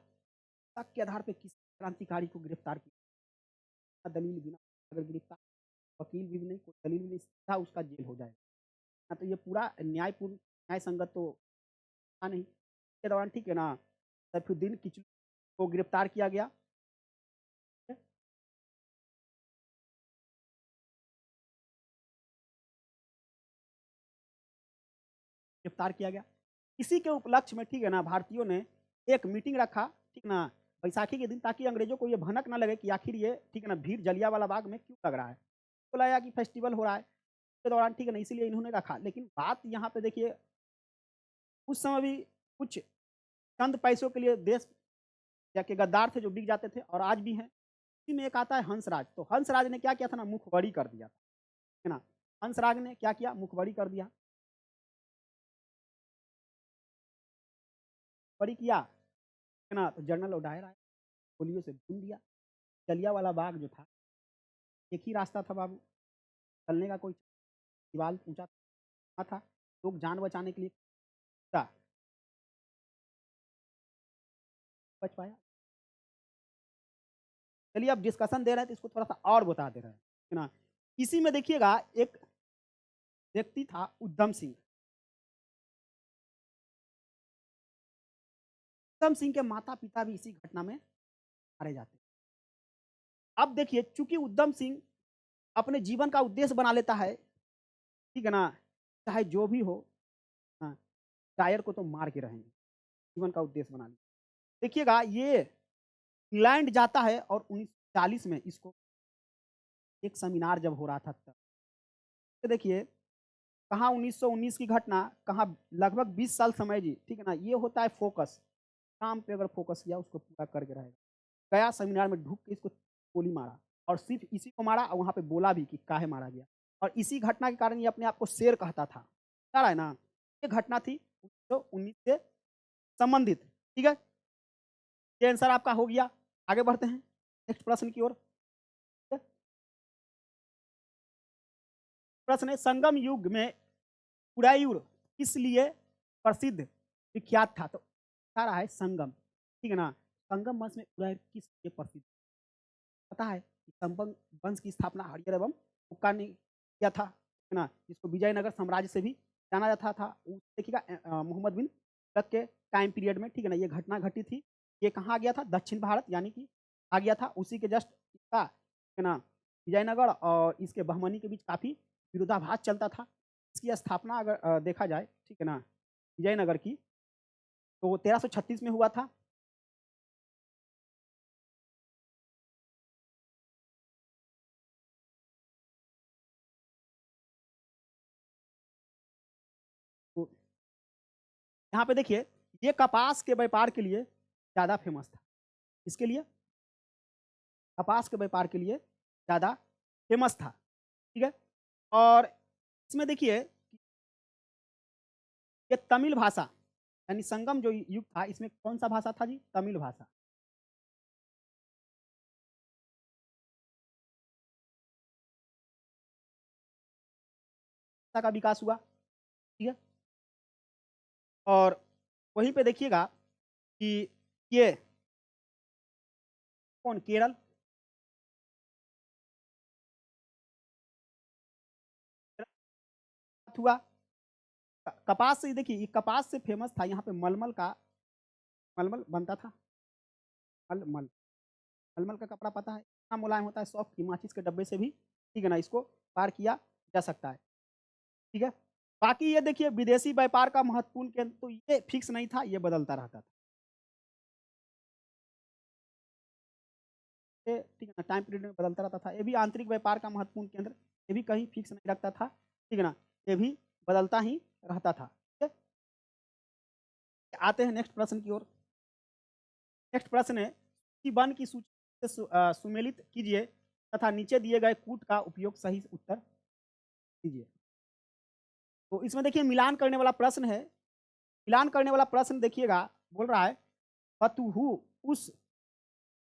Speaker 1: शक के आधार पे किसी क्रांतिकारी को गिरफ्तार किया, दलील बिना, अगर गिरफ्तार, वकील भी नहीं, कोई दलील भी नहीं, सीधा उसका जेल हो जाएगा। हाँ, तो ये पूरा न्यायपूर्ण, न्याय संगत तो था नहीं। के दौरान, ठीक है ना, सैफुद्दीन किचलू को गिरफ्तार किया गया, गिरफ्तार किया गया। इसी के उपलक्ष्य में, ठीक है ना, भारतीयों ने एक मीटिंग रखा, ठीक ना, बैसाखी के दिन, ताकि अंग्रेजों को ये भनक ना लगे कि आखिर ये, ठीक है ना, भीड़ जलियांवाला बाग में क्यों लग रहा है। बोला गया कि फेस्टिवल हो रहा है के दौरान, ठीक है ना, इसीलिए इन्होंने रखा। लेकिन बात यहाँ पे देखिए, उस समय भी कुछ चंद पैसों के लिए देश या के गद्दार थे जो बिक जाते थे, और आज भी हैं। इसी में एक आता है हंसराज। तो हंसराज ने क्या किया था ना, मुखबरी कर दिया था, है ना? हंसराज ने क्या किया? मुखबरी कर दिया। बड़ी किया, है ना? तो जनरल डायर आया, गोलियों से भून दिया। जलियांवाला बाग जो था, एक ही रास्ता था बाबू, चलने का कोई, दीवार ऊंचा था, लोग जान बचाने के लिए था, बच पाया। चलिए अब डिस्कशन दे रहे हैं तो इसको थोड़ा सा और बता दे रहे हैं, है ना? इसी में देखिएगा एक व्यक्ति था उद्धम सिंह। उद्धम सिंह के माता पिता भी इसी घटना में मारे जाते हैं। अब देखिए, चूंकि उद्धम सिंह अपने जीवन का उद्देश्य बना लेता है, ठीक है ना, चाहे जो भी हो, हाँ, टायर को तो मार के रहेंगे, जीवन का उद्देश्य बना लिया। देखिएगा, ये इंग्लैंड जाता है और 1940 में इसको एक सेमिनार जब हो रहा था तब, तो देखिए कहाँ 1919 की घटना, कहाँ लगभग 20 साल समय जी, ठीक है ना। ये होता है फोकस, काम पे अगर फोकस किया उसको पूरा करके रहेगा। गया सेमिनार में ढुक के इसको गोली मारा और सिर्फ इसी को मारा और वहाँ पे बोला भी कि काहे मारा गया, और इसी घटना के कारण ये अपने आप को शेर कहता था। क्या है ना, ये घटना थी 1919 से संबंधित, ठीक है। ये आंसर आपका हो गया। आगे बढ़ते हैं नेक्स्ट प्रश्न की ओर। प्रश्न है, संगम युग में उदयपुर किस लिए प्रसिद्ध विख्यात था? तो बता रहा है संगम, ठीक है ना। संगम वंश में उदयपुर किस लिए प्रसिद्ध, पता है कि संगम वंश की स्थापना हरिहर एवं हुक्का ने किया था, है ना। जिसको विजयनगर साम्राज्य से भी जाना जाता था। देखिएगा मोहम्मद बिन तुगलक के टाइम पीरियड में, ठीक है ना, ये घटना घटी थी। ये कहाँ आ गया था? दक्षिण भारत यानी कि आ गया था। उसी के जस्ट इसका, है ना, विजयनगर और इसके बहमनी के बीच काफ़ी विरोधाभास चलता था। इसकी स्थापना अगर देखा जाए, ठीक है ना, विजयनगर की, तो 1336 में हुआ था। तो यहाँ पे देखिए, ये कपास के व्यापार के लिए ज़्यादा फेमस था। इसके लिए कपास के व्यापार के लिए ज़्यादा फेमस था, ठीक है। और इसमें देखिए, ये तमिल भाषा, यानी संगम जो युग था, इसमें कौन सा भाषा था जी? तमिल भाषा। भाषा का विकास हुआ, ठीक है। और वहीं पे देखिएगा कि ये कौन, केरल हुआ। कपास से देखिए, ये कपास से फेमस था। यहाँ पे मलमल का, मलमल बनता था। मलमल, मलमल का कपड़ा पता है इतना मुलायम होता है, सॉफ्ट, कि माचिस के डब्बे से भी, ठीक है ना, इसको पार किया जा सकता है, ठीक है। बाकी ये देखिए, विदेशी व्यापार का महत्वपूर्ण केंद्र, तो ये फिक्स नहीं था, ये बदलता रहता था, ये, ठीक है ना, टाइम पीरियड में बदलता रहता था। ये भी आंतरिक व्यापार का महत्वपूर्ण केंद्र, ये भी कहीं फिक्स नहीं रखता था, ठीक है ना, ये भी बदलता ही रहता था, ठीक है। आते हैं नेक्स्ट प्रश्न की ओर। नेक्स्ट प्रश्न है, कि वन की सूची से सुमेलित कीजिए तथा नीचे दिए गए कूट का उपयोग सही उत्तर कीजिए। तो इसमें देखिए मिलान करने वाला प्रश्न है। मिलान करने वाला प्रश्न देखिएगा, बोल रहा है फतुहु उस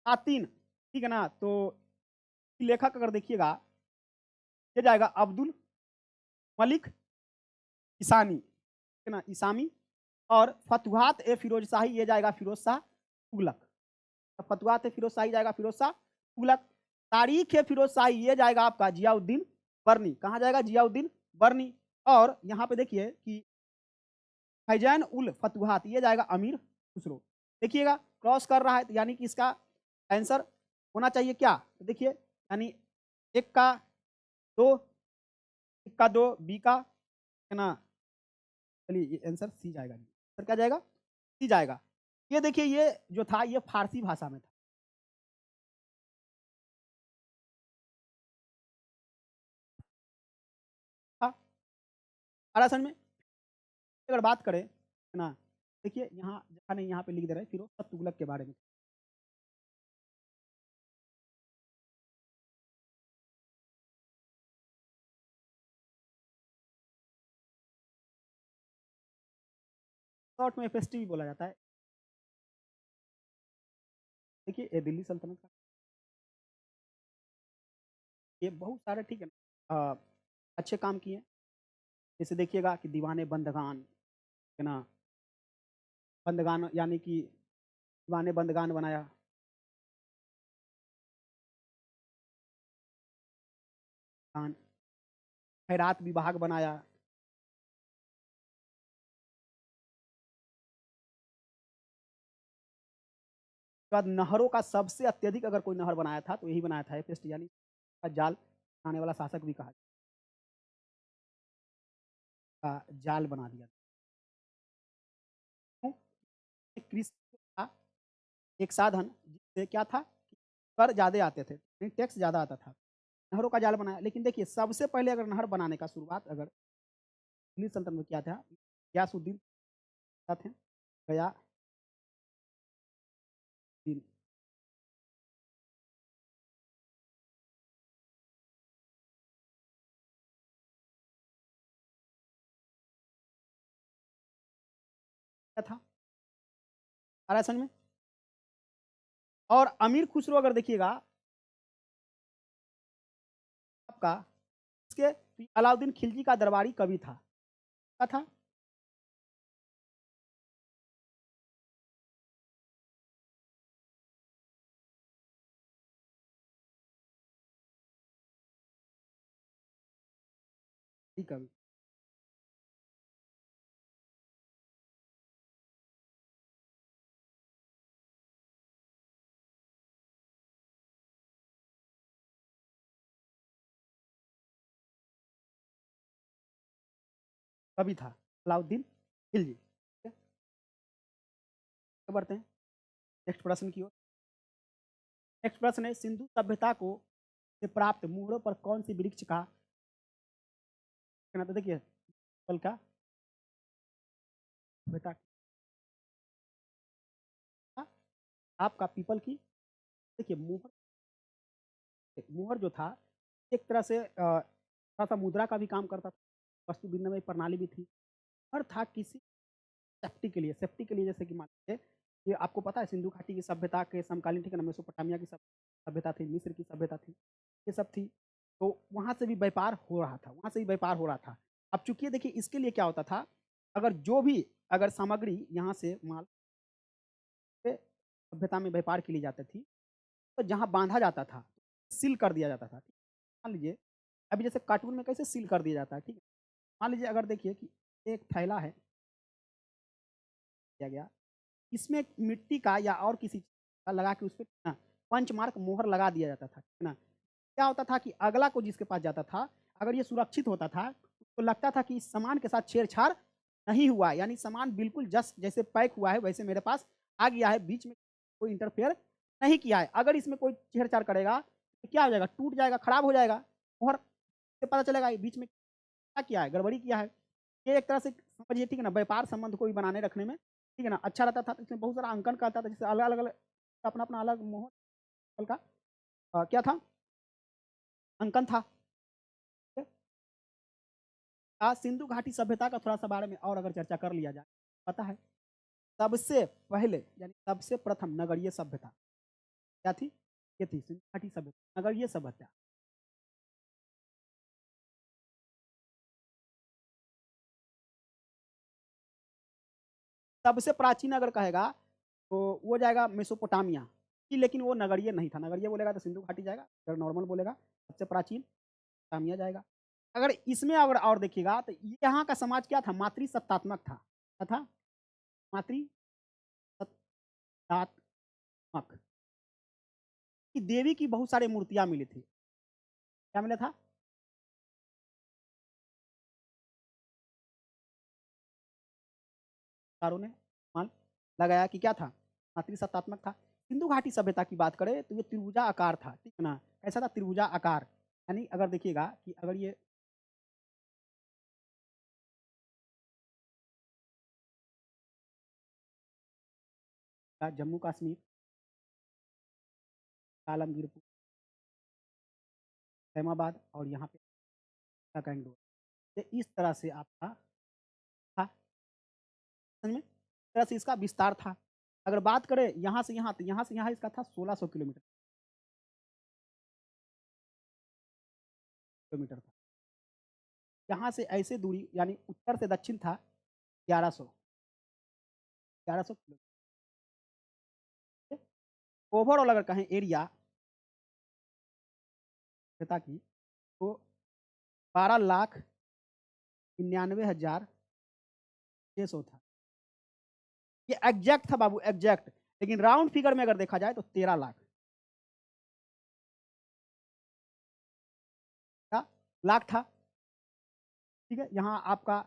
Speaker 1: आतिन, ठीक है ना। तो लेखक अगर देखिएगा, ये जाएगा अब्दुल मलिक ईसानी, ठीक है ना, ईसामी। और फतुहात ए फिरोज शाही, ये जाएगा फिरोज शाह तुगलक। फतुहात ए फिरोज शाही जाएगा फिरोज शाह तुगलक। तारीख ए फिरोज शाही, ये जाएगा आपका जियाउद्दीन बर्नी। कहाँ जाएगा? जियाउद्दीन बर्नी। और यहाँ पे देखिए कि फैजान उल फतुहात, ये जाएगा अमीर खुसरो। देखिएगा क्रॉस कर रहा है, तो यानी कि इसका आंसर होना चाहिए क्या? तो देखिए, यानी एक का दो, एक का दो, बी का, है ना। चलिए ये आंसर सी जाएगा, आंसर क्या जाएगा? सी जाएगा। ये देखिए, ये जो था ये फारसी भाषा में था। और असल में अगर बात करें, है ना, देखिए यहाँ जहाँ नहीं, यहाँ पे लिख दे रहे हैं फिरोज शाह तुगलक के बारे में। शॉर्ट में एफएसटी भी बोला जाता है। देखिए ये दिल्ली सल्तनत का, ये बहुत सारे, ठीक है ना, अच्छे काम किए। जैसे देखिएगा कि दीवाने बंदगान, है ना, बंदगान यानी कि दीवाने बंदगान बनाया। खान खैरात विभाग बनाया। उसके बाद नहरों का सबसे अत्यधिक अगर कोई नहर बनाया था तो यही बनाया था एफएसटी, यानी जाल आने वाला शासक भी कहा, जाल बना दिया। क्यों? कृषि का एक साधन, जिससे क्या था कि कर ज़्यादा आते थे, टैक्स ज़्यादा आता था। नहरों का जाल बनाया। लेकिन देखिए सबसे पहले अगर नहर बनाने का शुरुआत अगर दिल्ली सल्तनत में क्या था, गयासुद्दीन क्या थे, गयासुद्दीन क्या था, आ रहा है समझ में। और अमीर खुसरो अगर देखिएगा आपका, इसके तो अलाउद्दीन खिलजी का दरबारी कवि था, क्या था, कवि। कवि था अलाउद्दीन खिलजी। ठीक है, आगे बढ़ते हैं नेक्स्ट प्रश्न की ओर। नेक्स्ट प्रश्न है, सिंधु सभ्यता को से प्राप्त मोहरों पर कौन सी वृक्ष का, तो देखिए पीपल का सभ्यता, आपका पीपल की, देखिए मोहर, मोहर जो था एक तरह से थोड़ा सा मुद्रा का भी काम करता था, वस्तु विनिमय प्रणाली भी थी, और था किसी सेफ्टी के लिए, जैसे कि मान लीजिए ये आपको पता है सिंधु घाटी की सभ्यता के समकालीन, ठीक है ना, मेसोपोटामिया की सभ्यता थी, मिस्र की सभ्यता थी, ये सब थी, तो वहाँ से भी व्यापार हो रहा था, वहाँ से भी व्यापार हो रहा था। अब चूंकि देखिए इसके लिए क्या होता था, अगर जो भी अगर सामग्री यहाँ से माल सभ्यता में व्यापार के लिए जाती थी, तो जहाँ बांधा जाता था सील कर दिया जाता था। मान लीजिए अभी जैसे कार्टून में कैसे सील कर दिया जाता है, ठीक है, मान लीजिए अगर देखिए कि एक थैला है दिया गया, इसमें मिट्टी का या और किसी चीज का लगा के उस पर पंच मार्क मोहर लगा दिया जाता था, ठीक है ना। क्या होता था कि अगला को जिसके पास जाता था, अगर ये सुरक्षित होता था, तो लगता था कि इस सामान के साथ छेड़छाड़ नहीं हुआ, यानी सामान बिल्कुल जस्ट जैसे पैक हुआ है वैसे मेरे पास आ गया है, बीच में कोई इंटरफेयर नहीं किया है। अगर इसमें कोई छेड़छाड़ करेगा तो क्या हो जाएगा, टूट जाएगा, खराब हो जाएगा, मोहर से पता चलेगा बीच में क्या किया है, गड़बड़ी किया है। ये एक तरह से समझिए, ठीक है ना, व्यापार संबंध को भी बनाने रखने में, ठीक है ना, अच्छा रहता था। इसमें बहुत सारा अंकन करता था, जैसे अलग अलग अपना अपना अलग मोहर का क्या था, अंकन था। आज सिंधु घाटी सभ्यता का थोड़ा सा बारे में और अगर चर्चा कर लिया जाए, पता है सबसे पहले यानी सबसे प्रथम नगरीय सभ्यता क्या थी, ये थी सिंधु घाटी सभ्यता, नगरीय सभ्यता। सबसे प्राचीन अगर कहेगा तो वो जाएगा मेसोपोटामिया की, लेकिन वो नगरीय नहीं था, नगरीय बोलेगा तो सिंधु घाटी जाएगा, अगर नॉर्मल बोलेगा सबसे प्राचीन मेसोपोटामिया जाएगा। अगर इसमें अगर और देखिएगा तो यहाँ का समाज क्या था, मातृसत्तात्मक था, क्या था, मातृसत्तात्मक, कि देवी की बहुत सारी मूर्तियां मिली थी, क्या मिला था, कारों ने मान लगाया कि क्या था, मातृसत्तात्मक था। सिंधु घाटी सभ्यता की बात करें तो ये त्रिभुजा आकार था, ठीक है ना, कैसा था, त्रिभुजा आकार, यानी अगर देखिएगा कि अगर ये जम्मू कश्मीर, आलमगीर, इस्लामाबाद और यहाँ पे गैंगडोर, ये इस तरह से आपका था, समझ में, इस तरह से इसका विस्तार था। अगर बात करें यहाँ से यहाँ, तो यहाँ से यहाँ इसका था 1600 किलोमीटर किलोमीटर था। यहाँ से ऐसे दूरी यानी उत्तर से दक्षिण था 1100 किलोमीटर। ओवरऑल अगर कहें एरिया की, तो 12,99,600 था। ये एग्जैक्ट था बाबू, एग्जैक्ट, लेकिन राउंड फिगर में अगर देखा जाए तो 13 लाख का लाख था, ठीक है। यहाँ आपका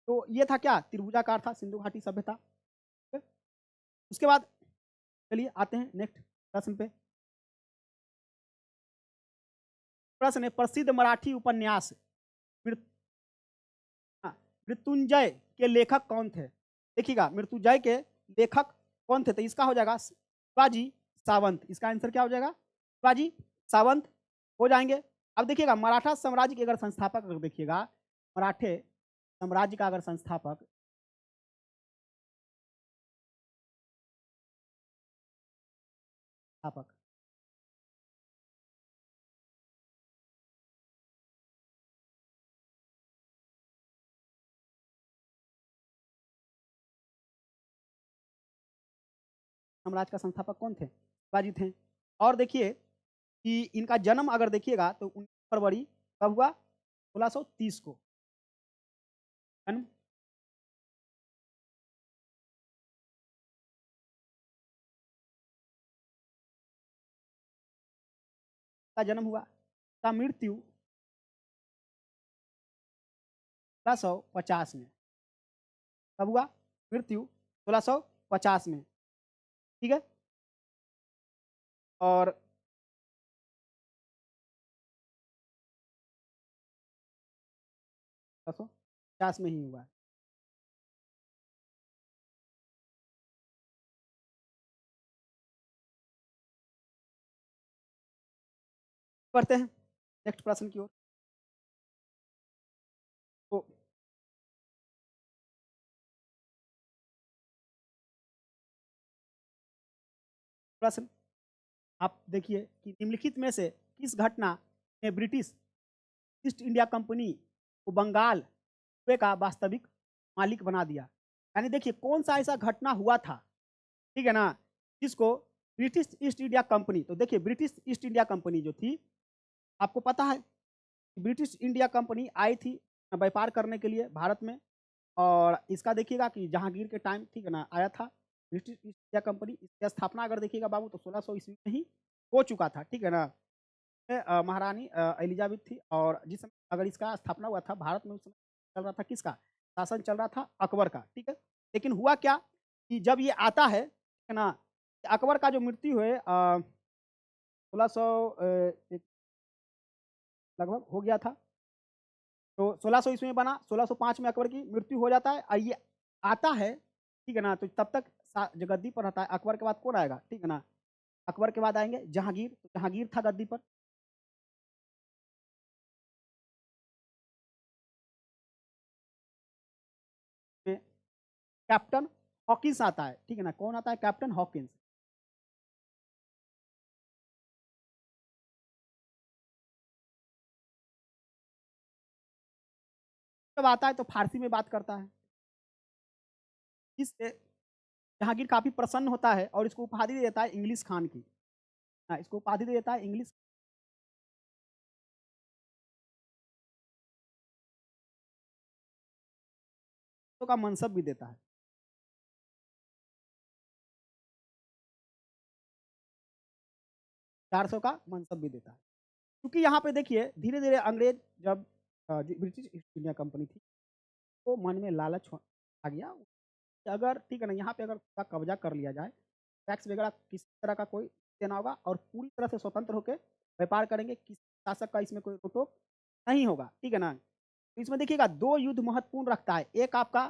Speaker 1: तो ये था क्या, त्रिभुजाकार था सिंधु घाटी सभ्यता, ठीक है? उसके बाद चलिए आते हैं नेक्स्ट प्रश्न पे। प्रश्न है, प्रसिद्ध मराठी उपन्यास मृत्युंजय के लेखक कौन थे? देखिएगा, मृत्युंजय के लेखक कौन थे? तो इसका हो जाएगा शिवाजी सावंत। इसका आंसर क्या हो जाएगा? शिवाजी सावंत हो जाएंगे। अब देखिएगा, मराठा साम्राज्य के अगर संस्थापक अगर देखिएगा, मराठे साम्राज्य का अगर संस्थापक स्थापक साम्राज्य का संस्थापक कौन थे? शिवाजी थे। और देखिए कि इनका जन्म अगर देखिएगा तो 19 फरवरी कब हुआ? 1630 को जन्म का जन्म हुआ। का मृत्यु 1650 में। कब हुआ? मृत्यु 1650 में। ठीक है। और 1650 में ही हुआ। बढ़ते हैं नेक्स्ट प्रश्न की ओर। तो प्रश्न आप देखिए कि निम्नलिखित में से किस घटना ने ब्रिटिश ईस्ट इंडिया कंपनी को बंगाल सूबे का वास्तविक मालिक बना दिया? यानी देखिए कौन सा ऐसा घटना हुआ था, ठीक है ना, जिसको ब्रिटिश ईस्ट इंडिया कंपनी, तो देखिए ब्रिटिश ईस्ट इंडिया कंपनी जो थी, आपको पता है ब्रिटिश इंडिया कंपनी आई थी व्यापार करने के लिए भारत में। और इसका देखिएगा कि जहांगीर के टाइम, ठीक है ना, आया था ब्रिटिश ईस्ट इंडिया कंपनी। इसकी स्थापना अगर देखिएगा बाबू तो 1600 ईस्वी में ही हो चुका था, ठीक है ना। महारानी एलिजाबेथ थी, और जिस समय अगर इसका स्थापना हुआ था भारत में, उस समय चल रहा था किसका शासन? चल रहा था अकबर का, ठीक है। लेकिन हुआ क्या कि जब ये आता है, ठीक है ना, अकबर का जो मृत्यु है 1600 लगभग हो गया था। तो 1600 ईस्वी में बना, 1605 में अकबर की मृत्यु हो जाता है और ये आता है, ठीक है ना। तो तब तक जो गद्दी पर रहता है, अकबर के बाद कौन आएगा, ठीक है ना, अकबर के बाद आएंगे जहांगीर। तो जहांगीर था गद्दी पर। कैप्टन हॉकिंस आता है, ठीक है ना। कौन आता है? Captain Hawkins. जब आता है तो फारसी में बात करता है, इससे जहांगीर काफी प्रसन्न होता है और इसको उपाधि दे देता है इंग्लिश खान की। हाँ, इसको उपाधि दे देता है इंग्लिश का मनसब भी देता है। 400 का मनसब भी देता है। क्योंकि यहाँ पे देखिए धीरे धीरे अंग्रेज जब ब्रिटिश ईस्ट इंडिया कंपनी थी, तो मन में लालच आ गया कि अगर, ठीक है ना, यहाँ पे अगर उसका कब्जा कर लिया जाए, टैक्स वगैरह किसी तरह का कोई देना होगा और पूरी तरह से स्वतंत्र होकर व्यापार करेंगे, किसी शासक का इसमें कोई रोक नहीं होगा, ठीक है ना। तो इसमें देखिएगा दो युद्ध महत्वपूर्ण रखता है, एक आपका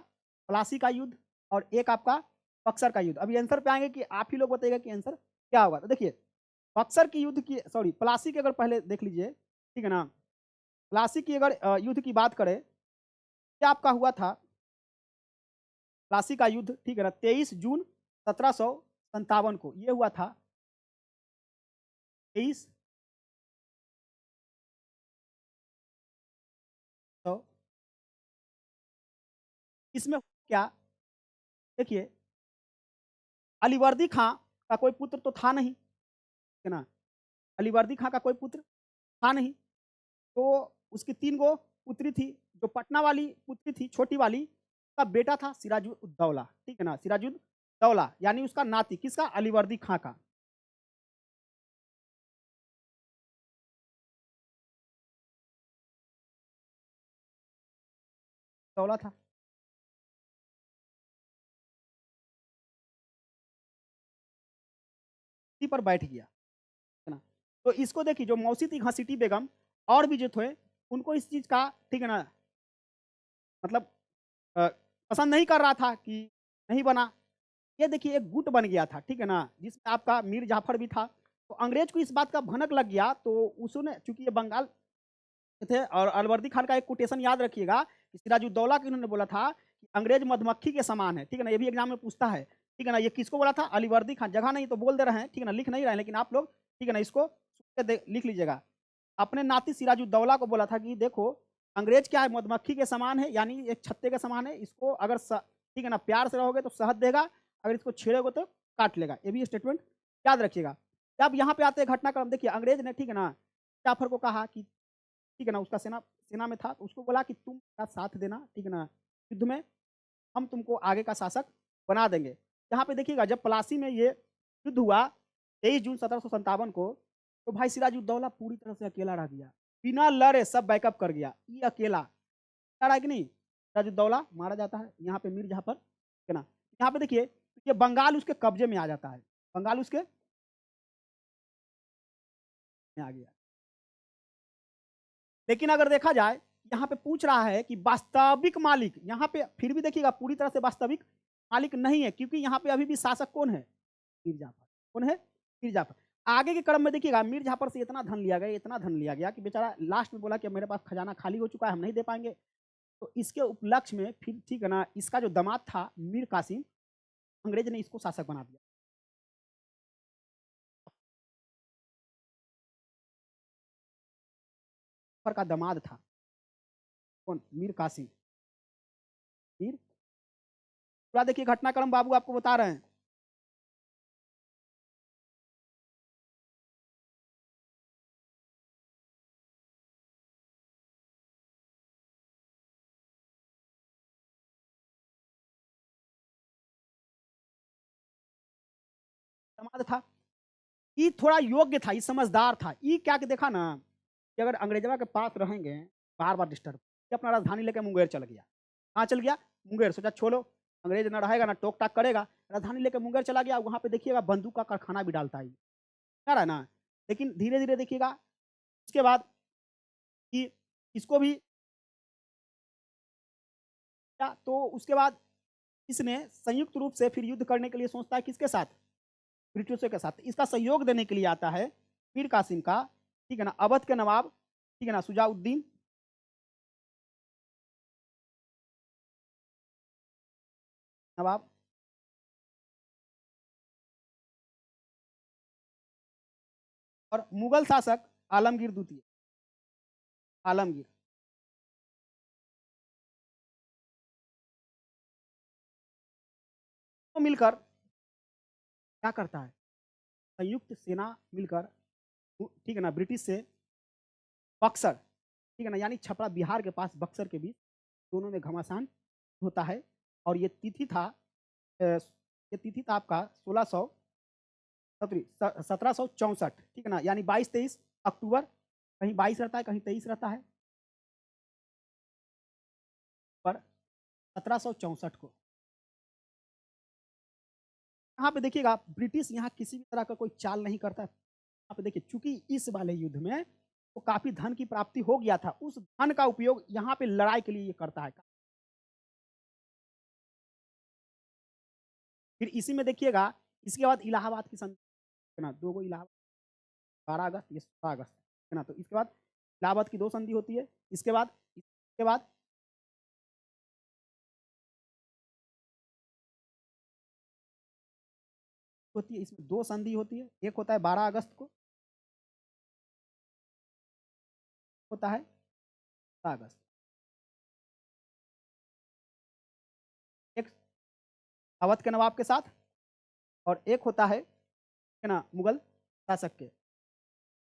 Speaker 1: प्लासी का युद्ध और एक आपका बक्सर का युद्ध। अभी आंसर पे आएंगे कि आप ही लोग बताइएगा कि आंसर क्या होगा। तो देखिए बक्सर की युद्ध की, सॉरी, प्लासी की अगर पहले देख लीजिए, ठीक है ना। प्लासी की अगर युद्ध की बात करें, क्या आपका हुआ था प्लासी का युद्ध, ठीक है ना, 23 जून 1757 को ये हुआ था। 23 सौ इसमें क्या, देखिए अलीवर्दी खां का कोई पुत्र तो था नहीं, ठीक है ना। अलीवर्दी खां का कोई पुत्र था नहीं, तो उसकी 3 गो पुत्री थी। जो पटना वाली पुत्री थी छोटी वाली, का बेटा था सिराजुद्दौला, ठीक है ना, सिराजुद्दौला, यानी उसका नाती किसका? अलीवर्दी खां का दौला था। इसी पर बैठ गया, है ना। तो इसको देखिए जो मौसी थी घसीटी बेगम और भी जो थे, उनको इस चीज का, ठीक है ना, मतलब पसंद नहीं कर रहा था कि नहीं बना। ये देखिए एक गुट बन गया था, ठीक है ना? जिसमें आपका मीर जाफ़र भी था। तो अंग्रेज़ को इस बात का भनक लग गया, तो उसने चूँकि ये बंगाल के थे और अलवर्दी खान का एक कोटेशन याद रखिएगा कि सिराजुद्दौला को इन्होंने बोला था कि अंग्रेज़ मधुमक्खी के समान है, ठीक है ना? ये भी एग्ज़ाम में पूछता है, ठीक है ना? ये किसको बोला था? अलीवर्दी खान। जगह नहीं तो बोल दे रहे हैं, ठीक है ना? लिख नहीं रहे हैं, लेकिन आप लोग, ठीक है ना, इसको सुन के लिख लीजिएगा। अपने नाती सिराजुद्दौला को बोला था कि देखो, अंग्रेज़ क्या है, मधुमक्खी के समान है, यानी एक छत्ते के समान है, इसको अगर ठीक है ना, प्यार से रहोगे तो शहद देगा, अगर इसको छेड़ोगे तो काट लेगा। ये भी स्टेटमेंट याद रखिएगा। अब यहाँ पे आते हैं घटनाक्रम, देखिए अंग्रेज़ ने, ठीक है ना, जाफ़र को कहा कि ठीक है ना, उसका सेना सेना में था, तो उसको बोला कि तुम मेरा साथ देना, ठीक है ना, युद्ध में हम तुमको आगे का शासक बना देंगे। यहाँ पे देखिएगा जब प्लासी में ये युद्ध हुआ 23 जून 1757 को, तो भाई सिराजुद्दौला पूरी तरह से अकेला रह गया। बिना लड़े सब बैकअप कर गया, ये अकेला। लड़ा है कि नहीं? सिराजुद्दौला मारा जाता है, यहाँ पे मीर जाफ़र, ठीक है ना? यहाँ पे देखिए, ये बंगाल उसके कब्जे में आ जाता है। बंगाल उसके में आ गया। लेकिन अगर देखा जाए, यहाँ पे पूछ रहा है कि वास्तविक मालिक, यहाँ पे फिर भी देखिएगा पूरी तरह से वास्तविक मालिक नहीं है, क्योंकि यहाँ पे अभी भी शासक कौन है? मीर जाफ़र। कौन है? मीर जाफ़र। आगे के क्रम में देखिएगा मीर जाफ़र से इतना धन लिया गया, इतना धन लिया गया कि बेचारा लास्ट में बोला कि अब मेरे पास खजाना खाली हो चुका है, हम नहीं दे पाएँगे। तो इसके उपलक्ष्य में फिर, ठीक है ना, इसका जो दामाद था मीर कासिम, अंग्रेज ने इसको शासक बना दिया। जाफ़र का दामाद था, कौन? मीर कासिम। मीर, पूरा देखिए घटनाक्रम बाबू आपको बता रहे हैं। दामाद था, ये थोड़ा योग्य था, ये समझदार था। ये क्या कि देखा ना कि अगर अंग्रेजवा के पास रहेंगे, बार-बार डिस्टर्ब, ये अपना राजधानी लेके मुंगेर चल गया। कहाँ चल गया? मुंगेर। सोचा छोड़ो, अंग्रेज ना रहेगा, ना टोक-टाक करेगा, राजधानी लेके मुंगेर चला गया। वहाँ पे देखिएगा बंदूक का कारखाना भी डालता है ये, कह रहा है ना। लेकिन धीरे-धीरे देखिएगा उसके बाद कि इसको भी क्या, तो उसके बाद इसने संयुक्त रूप से फिर युद्ध करने के लिए सोचता है किसके साथ? ब्रिटिशों के साथ। इसका सहयोग देने के लिए आता है मीर कासिम का, ठीक है ना, अवध के नवाब, ठीक है ना, शुजाउद्दीन नवाब, और मुगल शासक आलमगीर द्वितीय, आलमगीर तो मिलकर क्या करता है? संयुक्त सेना मिलकर ठीक है ना, ब्रिटिश से बक्सर, ठीक है ना, यानी छपरा बिहार के पास बक्सर के बीच दोनों में घमासान होता है। और ये तिथि था ये तिथि था आपका 1600 सॉरी 1764, ठीक है ना, यानी 22-23 अक्टूबर, कहीं 22 रहता है, कहीं 23 रहता है, पर 1764 को। यहाँ पे देखिएगा ब्रिटिश यहाँ किसी भी तरह का कोई चाल नहीं करता है। यहाँ पे देखिए चूंकि इस वाले युद्ध में तो काफी धन की प्राप्ति हो गया था, उस धन का उपयोग यहाँ पे लड़ाई के लिए ये करता है। फिर इसी में देखिएगा, इसके बाद इलाहाबाद की संधि, है ना, दो गो इलाहाबाद, 12 अगस्त, ये 16 अगस्त, है ना, तो इसके बाद इलाहाबाद की दो संधि होती है। इसके बाद होती है, इसमें दो संधि होती है, एक होता है 12 अगस्त को, होता है 16 अगस्त। एक अवध के नवाब के साथ, और एक होता है ना, मुगल शासक के।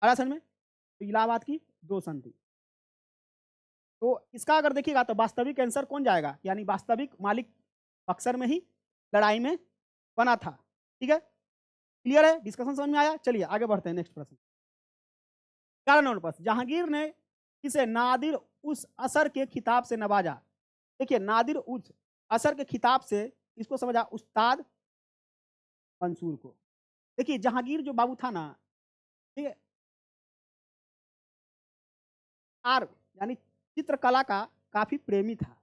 Speaker 1: आया समझ में? तो इलाहाबाद की दो संधि। तो इसका अगर देखिएगा तो वास्तविक आंसर कौन जाएगा, यानी वास्तविक मालिक बक्सर में ही लड़ाई में बना था। ठीक है, क्लियर है? डिस्कशन समझ में आया? चलिए आगे बढ़ते हैं, नेक्स्ट प्रश्न। 11 नंबर प्रश्न, जहांगीर ने किसे नादिर उस असर के खिताब से नवाजा? देखिए नादिर उस असर के खिताब से इसको समझा उस्ताद मंसूर को। देखिए जहांगीर जो बाबू था ना, ठीक है, आर यानी चित्रकला का काफी प्रेमी था।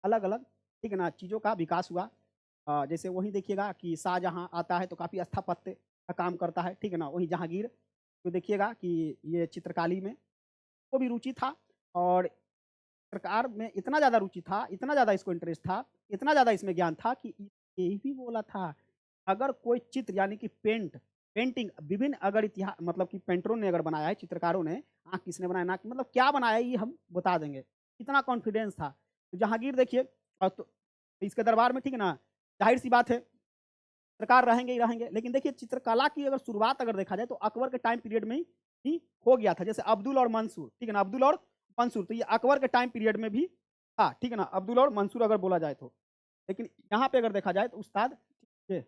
Speaker 1: अलग अलग, ठीक है ना, चीज़ों का विकास हुआ। जैसे वहीं देखिएगा कि शाहजहाँ आता है तो काफ़ी स्थापत्य का काम करता है, ठीक है ना। वहीं जहांगीर तो देखिएगा कि ये चित्रकारी में को भी रुचि था, और चित्रकार में इतना ज़्यादा रुचि था, इतना ज़्यादा इसको इंटरेस्ट था, इतना ज़्यादा इसमें ज्ञान था कि ये भी बोला था, अगर कोई चित्र यानी कि पेंटिंग विभिन्न अगर इतिहास मतलब कि पेंटरों ने अगर बनाया है, चित्रकारों ने, आँख किसने बनाया, नाक मतलब क्या बनाया ये हम बता देंगे। इतना कॉन्फिडेंस था। तो जहांगीर देखिए तो इसके दरबार में, ठीक है ना, ज़ाहिर-सी बात है चित्रकार रहेंगे ही रहेंगे। लेकिन देखिए चित्रकला की अगर शुरुआत अगर देखा जाए तो अकबर के टाइम पीरियड में ही हो गया था। जैसे अब्दुल और मंसूर, ठीक है ना, अब्दुल और मंसूर तो ये अकबर के टाइम पीरियड में भी था, ठीक है ना, अब्दुल और मंसूर अगर बोला जाए तो। लेकिन यहाँ पे अगर देखा जाए तो उस्ताद ये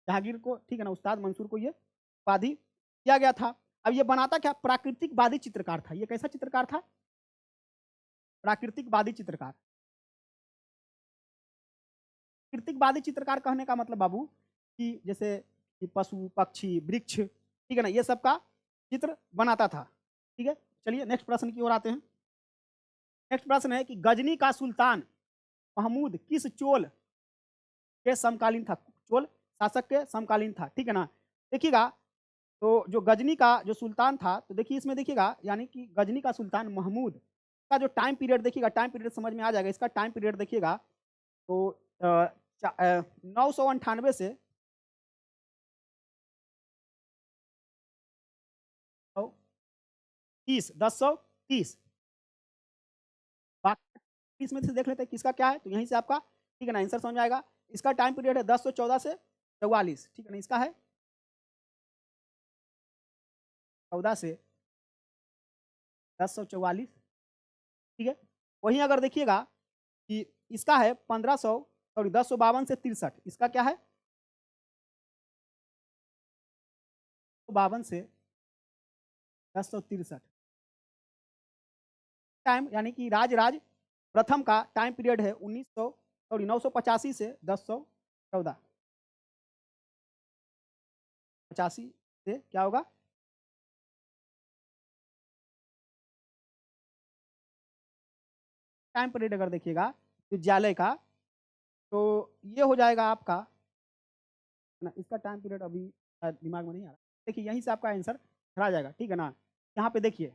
Speaker 1: जहांगीर को, ठीक है ना, उस्ताद मंसूर को ये उपाधि दिया गया था। अब ये बनाता क्या, प्राकृतिकवादी चित्रकार था। ये कैसा चित्रकार था? प्राकृतिकवादी चित्रकार। प्राकृतिकवादी चित्रकार कहने का मतलब बाबू कि जैसे कि पशु, पक्षी, वृक्ष, ठीक है ना, ये सब का चित्र बनाता था। ठीक है, चलिए नेक्स्ट प्रश्न की ओर आते हैं। नेक्स्ट प्रश्न है कि गजनी का सुल्तान महमूद किस चोल के समकालीन था? चोल शासक के समकालीन था, ठीक है ना। देखिएगा तो जो गजनी का जो सुल्तान था, तो देखिए इसमें देखिएगा यानी कि गजनी का सुल्तान महमूद का जो टाइम पीरियड देखिएगा, टाइम पीरियड समझ में आ जाएगा। इसका टाइम पीरियड देखिएगा तो 998 से 30, 1030 बाकी इसमें से देख लेते हैं किसका क्या है, तो यहीं से आपका, ठीक है ना, आंसर समझ में आएगा। इसका टाइम पीरियड है 1014 से 44, ठीक है ना, इसका है 14 से 1044, ठीक है। वहीं अगर देखिएगा कि इसका है 1500 सॉरी 1052 से 63, इसका क्या है 52 से 1063 टाइम, यानी कि राज प्रथम का टाइम पीरियड है 985 से 1014, 85 से क्या होगा, टाइम पीरियड अगर देखिएगा विद्यालय का तो ये हो जाएगा आपका ना। इसका टाइम पीरियड अभी शायद दिमाग में नहीं आ रहा। देखिए यहीं से आपका आंसर आ जाएगा, ठीक है ना। यहाँ पे देखिए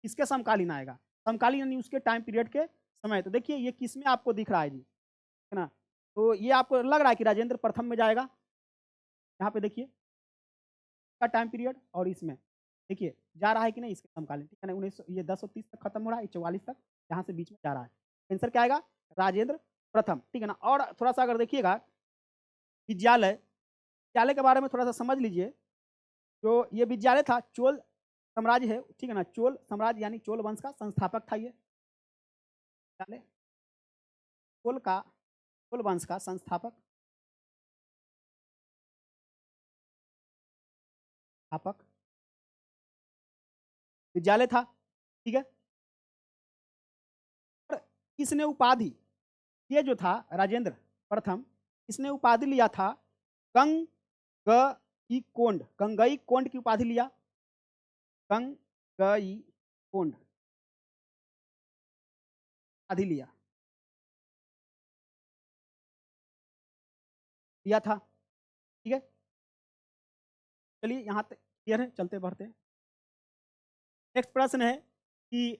Speaker 1: किसके समकालीन आएगा, समकालीन यानी उसके टाइम पीरियड के समय। तो देखिए ये किस में आपको दिख रहा है जी, है ना। तो ये आपको लग रहा है कि राजेंद्र प्रथम में जाएगा। यहाँ पे देखिए का टाइम पीरियड और इसमें देखिए जा रहा है कि नहीं इसके समकालीन, ठीक है ना। 1900 ये 1030 तक खत्म हो रहा है, 44 तक यहाँ से बीच में जा रहा है। आंसर क्या आएगा, राजेंद्र प्रथम, ठीक है ना। और थोड़ा सा अगर देखिएगा विद्यालय, विद्यालय के बारे में थोड़ा सा समझ लीजिए। जो ये विद्यालय था चोल साम्राज्य है, ठीक है ना, चोल साम्राज्य यानी चोल वंश का संस्थापक था ये विद्यालय, चोल वंश का संस्थापक स्थापक विद्यालय था, ठीक है। और इसने उपाधि, ये जो था राजेंद्र प्रथम, इसने उपाधि लिया था गंगई कोंड, गंगई कोंड की उपाधि लिया, गंगई कोंड उपाधि लिया था, ठीक है। चलिए यहाँ तक क्लियर है, चलते बढ़ते हैं। नेक्स्ट प्रश्न है कि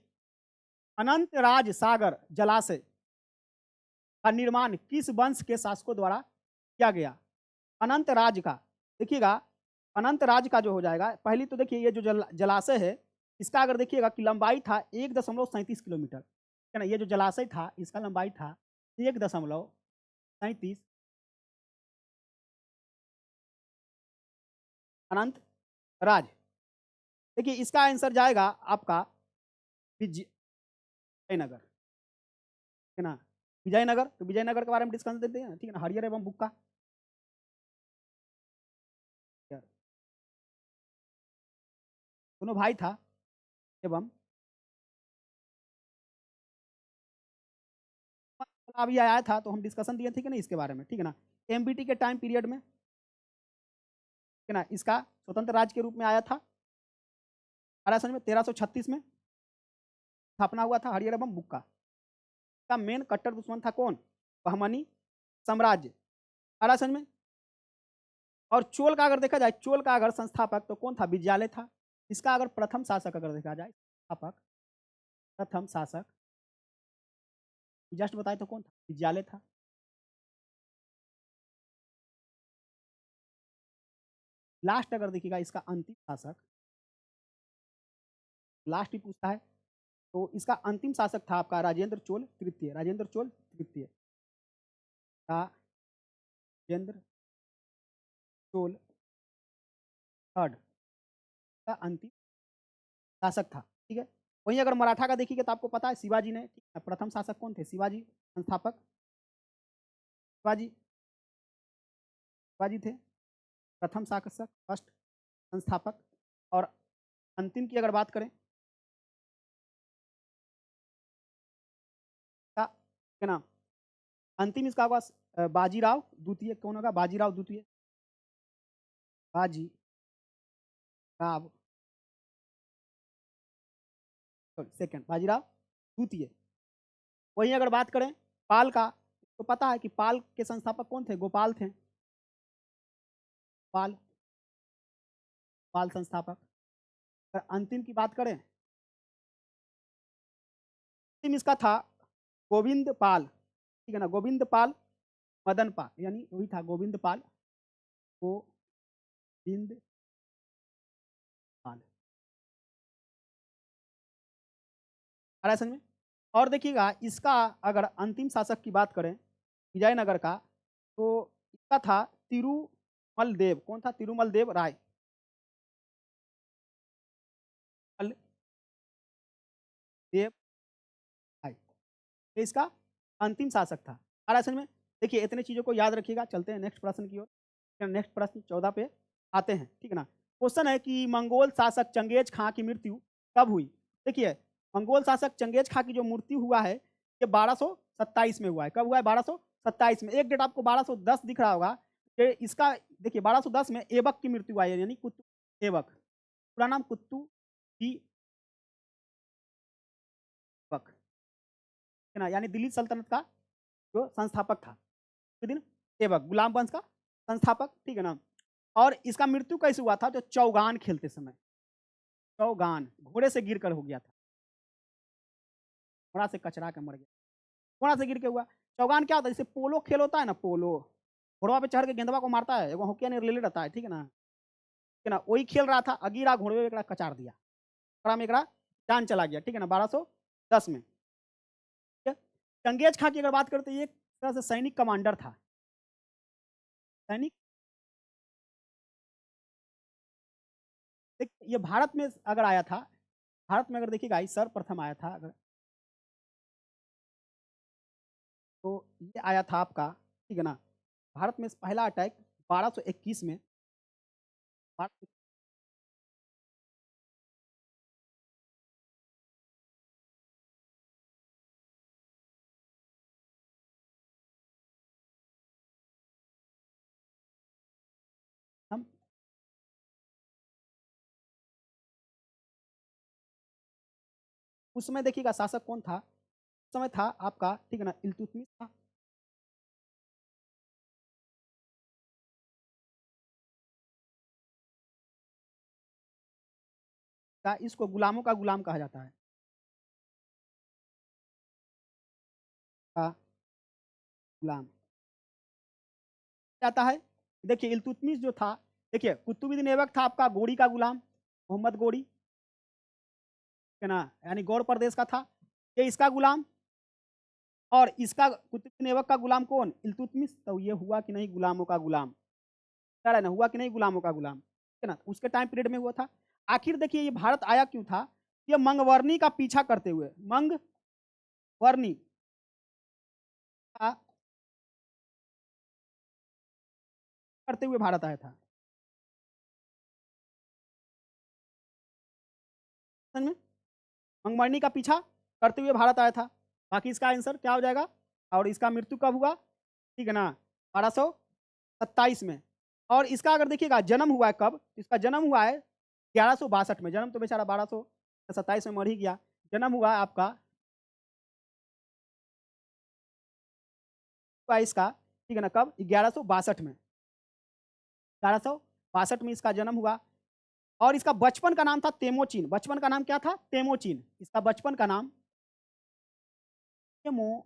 Speaker 1: अनंत राज सागर जलाशय का निर्माण किस वंश के शासकों द्वारा किया गया? अनंत राज का देखिएगा, अनंत राज का जो हो जाएगा, पहली तो देखिए ये जो जलाशय है इसका अगर देखिएगा कि लंबाई था 1.37 किलोमीटर, है ना। ये जो जलाशय था इसका लंबाई था 1.37, अनंत राज। देखिए इसका आंसर जाएगा आपका विजयनगर, है ना, विजयनगर। तो विजयनगर के बारे में डिस्कस देते हैं, ठीक है ना, हरियर एवं बुक्का। दोनों भाई था एवं अभी आया था तो हम डिस्कशन दिए थे कि नहीं इसके बारे में, ठीक है ना। एमबीटी के टाइम पीरियड में, ठीक है ना, इसका स्वतंत्र राज्य के रूप में आया था 1336 में स्थापना हुआ था हरियर एवं बुक्का। इसका मेन कट्टर दुश्मन था कौन? बहमनी साम्राज्य। आ रहा है समझ में? और चोल का अगर देखा जाए, चोल का अगर संस्थापक तो कौन था? विजयालय था। इसका अगर प्रथम शासक अगर देखा जाए, संस्थापक प्रथम शासक जस्ट बताए तो कौन था? विजयालय था। लास्ट अगर देखिएगा इसका अंतिम शासक, लास्ट ही पूछता है, तो इसका अंतिम शासक था आपका राजेंद्र चोल तृतीय। राजेंद्र चोल तृतीय, राजेंद्र चोल थर्ड का अंतिम शासक था। ठीक है। वहीं अगर मराठा का देखिएगा तो आपको पता है शिवाजी ने, ठीक है, प्रथम शासक कौन थे? शिवाजी। संस्थापक शिवाजी, शिवाजी थे प्रथम शासक, फर्स्ट संस्थापक। और अंतिम की अगर बात करें क्या नाम, अंतिम इसका होगा बाजीराव द्वितीय। कौन होगा? बाजीराव द्वितीय। बाजी राव सेकंड, बाजीराव द्वितीय। वहीं अगर बात करें पाल का, तो पता है कि पाल के संस्थापक कौन थे? गोपाल थे। पाल, पाल संस्थापक। अगर अंतिम की बात करें, अंतिम इसका था गोविंद पाल। ठीक है ना, गोविंद पाल मदन पाल, यानी वही था गोविंद पाल, गोविंद पाल। आ रहा है समझ में? और देखिएगा इसका अगर अंतिम शासक की बात करें विजयनगर का, तो इसका था तिरुमल देव। कौन था? तिरुमल देव राय। देव राय, ये इसका अंतिम शासक था। आ रहा है समझ में? देखिए इतने चीजों को याद रखिएगा। चलते हैं नेक्स्ट प्रश्न की ओर। नेक्स्ट प्रश्न 14 पे आते हैं। ठीक है ना। क्वेश्चन है कि मंगोल शासक चंगेज खां की मृत्यु कब हुई? देखिए मंगोल शासक चंगेज खां की जो मृत्यु हुआ है ये 1227 में हुआ है। कब हुआ है? 1227 में। एक डेट आपको 1210 दिख रहा होगा कि इसका, देखिए 1210 में ऐबक की मृत्यु हुई है, यानी कुतुब ऐबक। पूरा नाम कुतुब ही ऐबक, है ना, यानी दिल्ली सल्तनत का जो संस्थापक था। दिन ऐबक, गुलाम वंश का संस्थापक। ठीक है ना। और इसका मृत्यु कैसे हुआ था? जो चौगान खेलते समय, चौगान घोड़े से गिरकर हो गया था। घोड़ा से कचरा के मर गया, घोड़ा से गिर के हुआ। चौगान क्या होता है? जैसे पोलो खेल होता है ना, पोलो, घोड़वा पे चढ़ के गेंदवा को मारता है, एगो हॉकी रिलेटेड रहता है। ठीक है ना, ठीक है ना, वही खेल रहा था, अगीरा घोड़े में एकरा कचार दिया, घोड़ा में एकरा जान चला गया। ठीक है ना, 1210 में। ठीक है। चंगेज खां की अगर बात करते, एक तरह से सैनिक कमांडर था। सैनिक, ये भारत में अगर आया था, भारत में अगर देखिएगा सर्वप्रथम आया था अगर, तो ये आया था आपका, ठीक है ना, भारत में पहला अटैक 1221 में। भारत, हम उस समय देखिएगा शासक कौन था? उस समय था आपका, ठीक है ना, इल्तुतमिश था। इसको गुलामों का गुलाम कहा जाता है, का गुलाम जाता है। देखिए इल्तुतमिश जो था, देखिए कुतुबुद्दीन ऐबक था आपका गोरी का गुलाम, मोहम्मद गोरी, है ना, यानी गौड़ प्रदेश का था, ये इसका गुलाम। और इसका कुतुबुद्दीन ऐबक का गुलाम कौन? इल्तुतमिश। तो ये हुआ कि नहीं गुलामों का गुलाम? कह रहा है ना, हुआ कि नहीं गुलामों का गुलाम? है ना, उसके टाइम पीरियड में हुआ था। आखिर देखिए ये भारत आया क्यों था? ये मंगवर्णी का पीछा करते हुए, मंगवर्णी का करते हुए भारत आया था। समझ में? मंगवर्णी का पीछा करते हुए भारत आया था। बाकी इसका आंसर क्या हो जाएगा? और इसका मृत्यु कब हुआ? ठीक है ना, 1227 में। और इसका अगर देखिएगा जन्म हुआ है कब? इसका जन्म हुआ है 1162 में। जन्म तो बेचारा 1227 में मर ही गया। जन्म हुआ है आपका हुआ इसका, ठीक है ना, कब? 1162 में, 1162 में इसका जन्म हुआ और इसका बचपन का नाम था तेमोचिन। बचपन का नाम क्या था? तेमोचिन। इसका बचपन का नाम तेमो,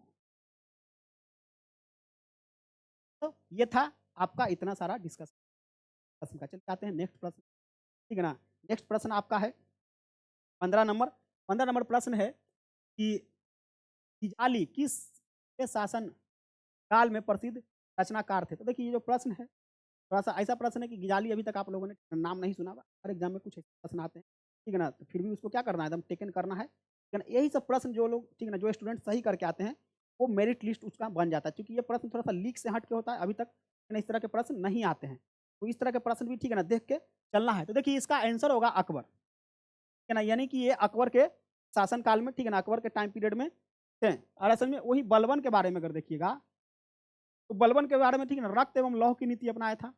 Speaker 1: तो ये था आपका इतना सारा डिस्कशन प्रश्न का। चलिए आते हैं नेक्स्ट प्रश्न, ठीक है ना। नेक्स्ट प्रश्न आपका है 15 नंबर। 15 नंबर प्रश्न है कि गिजाली किस के शासन काल में प्रसिद्ध रचनाकार थे? तो देखिए ये जो प्रश्न है थोड़ा-सा ऐसा प्रश्न है कि गिजाली अभी तक आप लोगों ने नाम नहीं सुना होगा। हर एग्ज़ाम में कुछ ऐसे प्रश्न आते हैं, ठीक है ना? तो फिर भी उसको क्या करना है, एकदम टेकन करना है, ठीक है ना? यही सब प्रश्न जो लोग, ठीक है ना, जो स्टूडेंट सही करके आते हैं, वो मेरिट लिस्ट उसका बन जाता है। क्योंकि ये प्रश्न थोड़ा-सा लीक से हट के होता है, अभी तक है ना इस तरह के प्रश्न नहीं आते हैं। तो इस तरह के प्रश्न भी, ठीक है ना, देख के चलना है। तो देखिए इसका आंसर होगा अकबर, ठीक है ना? यानी कि ये अकबर के शासन काल में, ठीक है ना, अकबर के टाइम पीरियड में थे। और असल में वही बलबन के बारे में अगर देखिएगा, तो बलबन के बारे में, ठीक है ना, रक्त एवं लौह की नीति अपनाया था।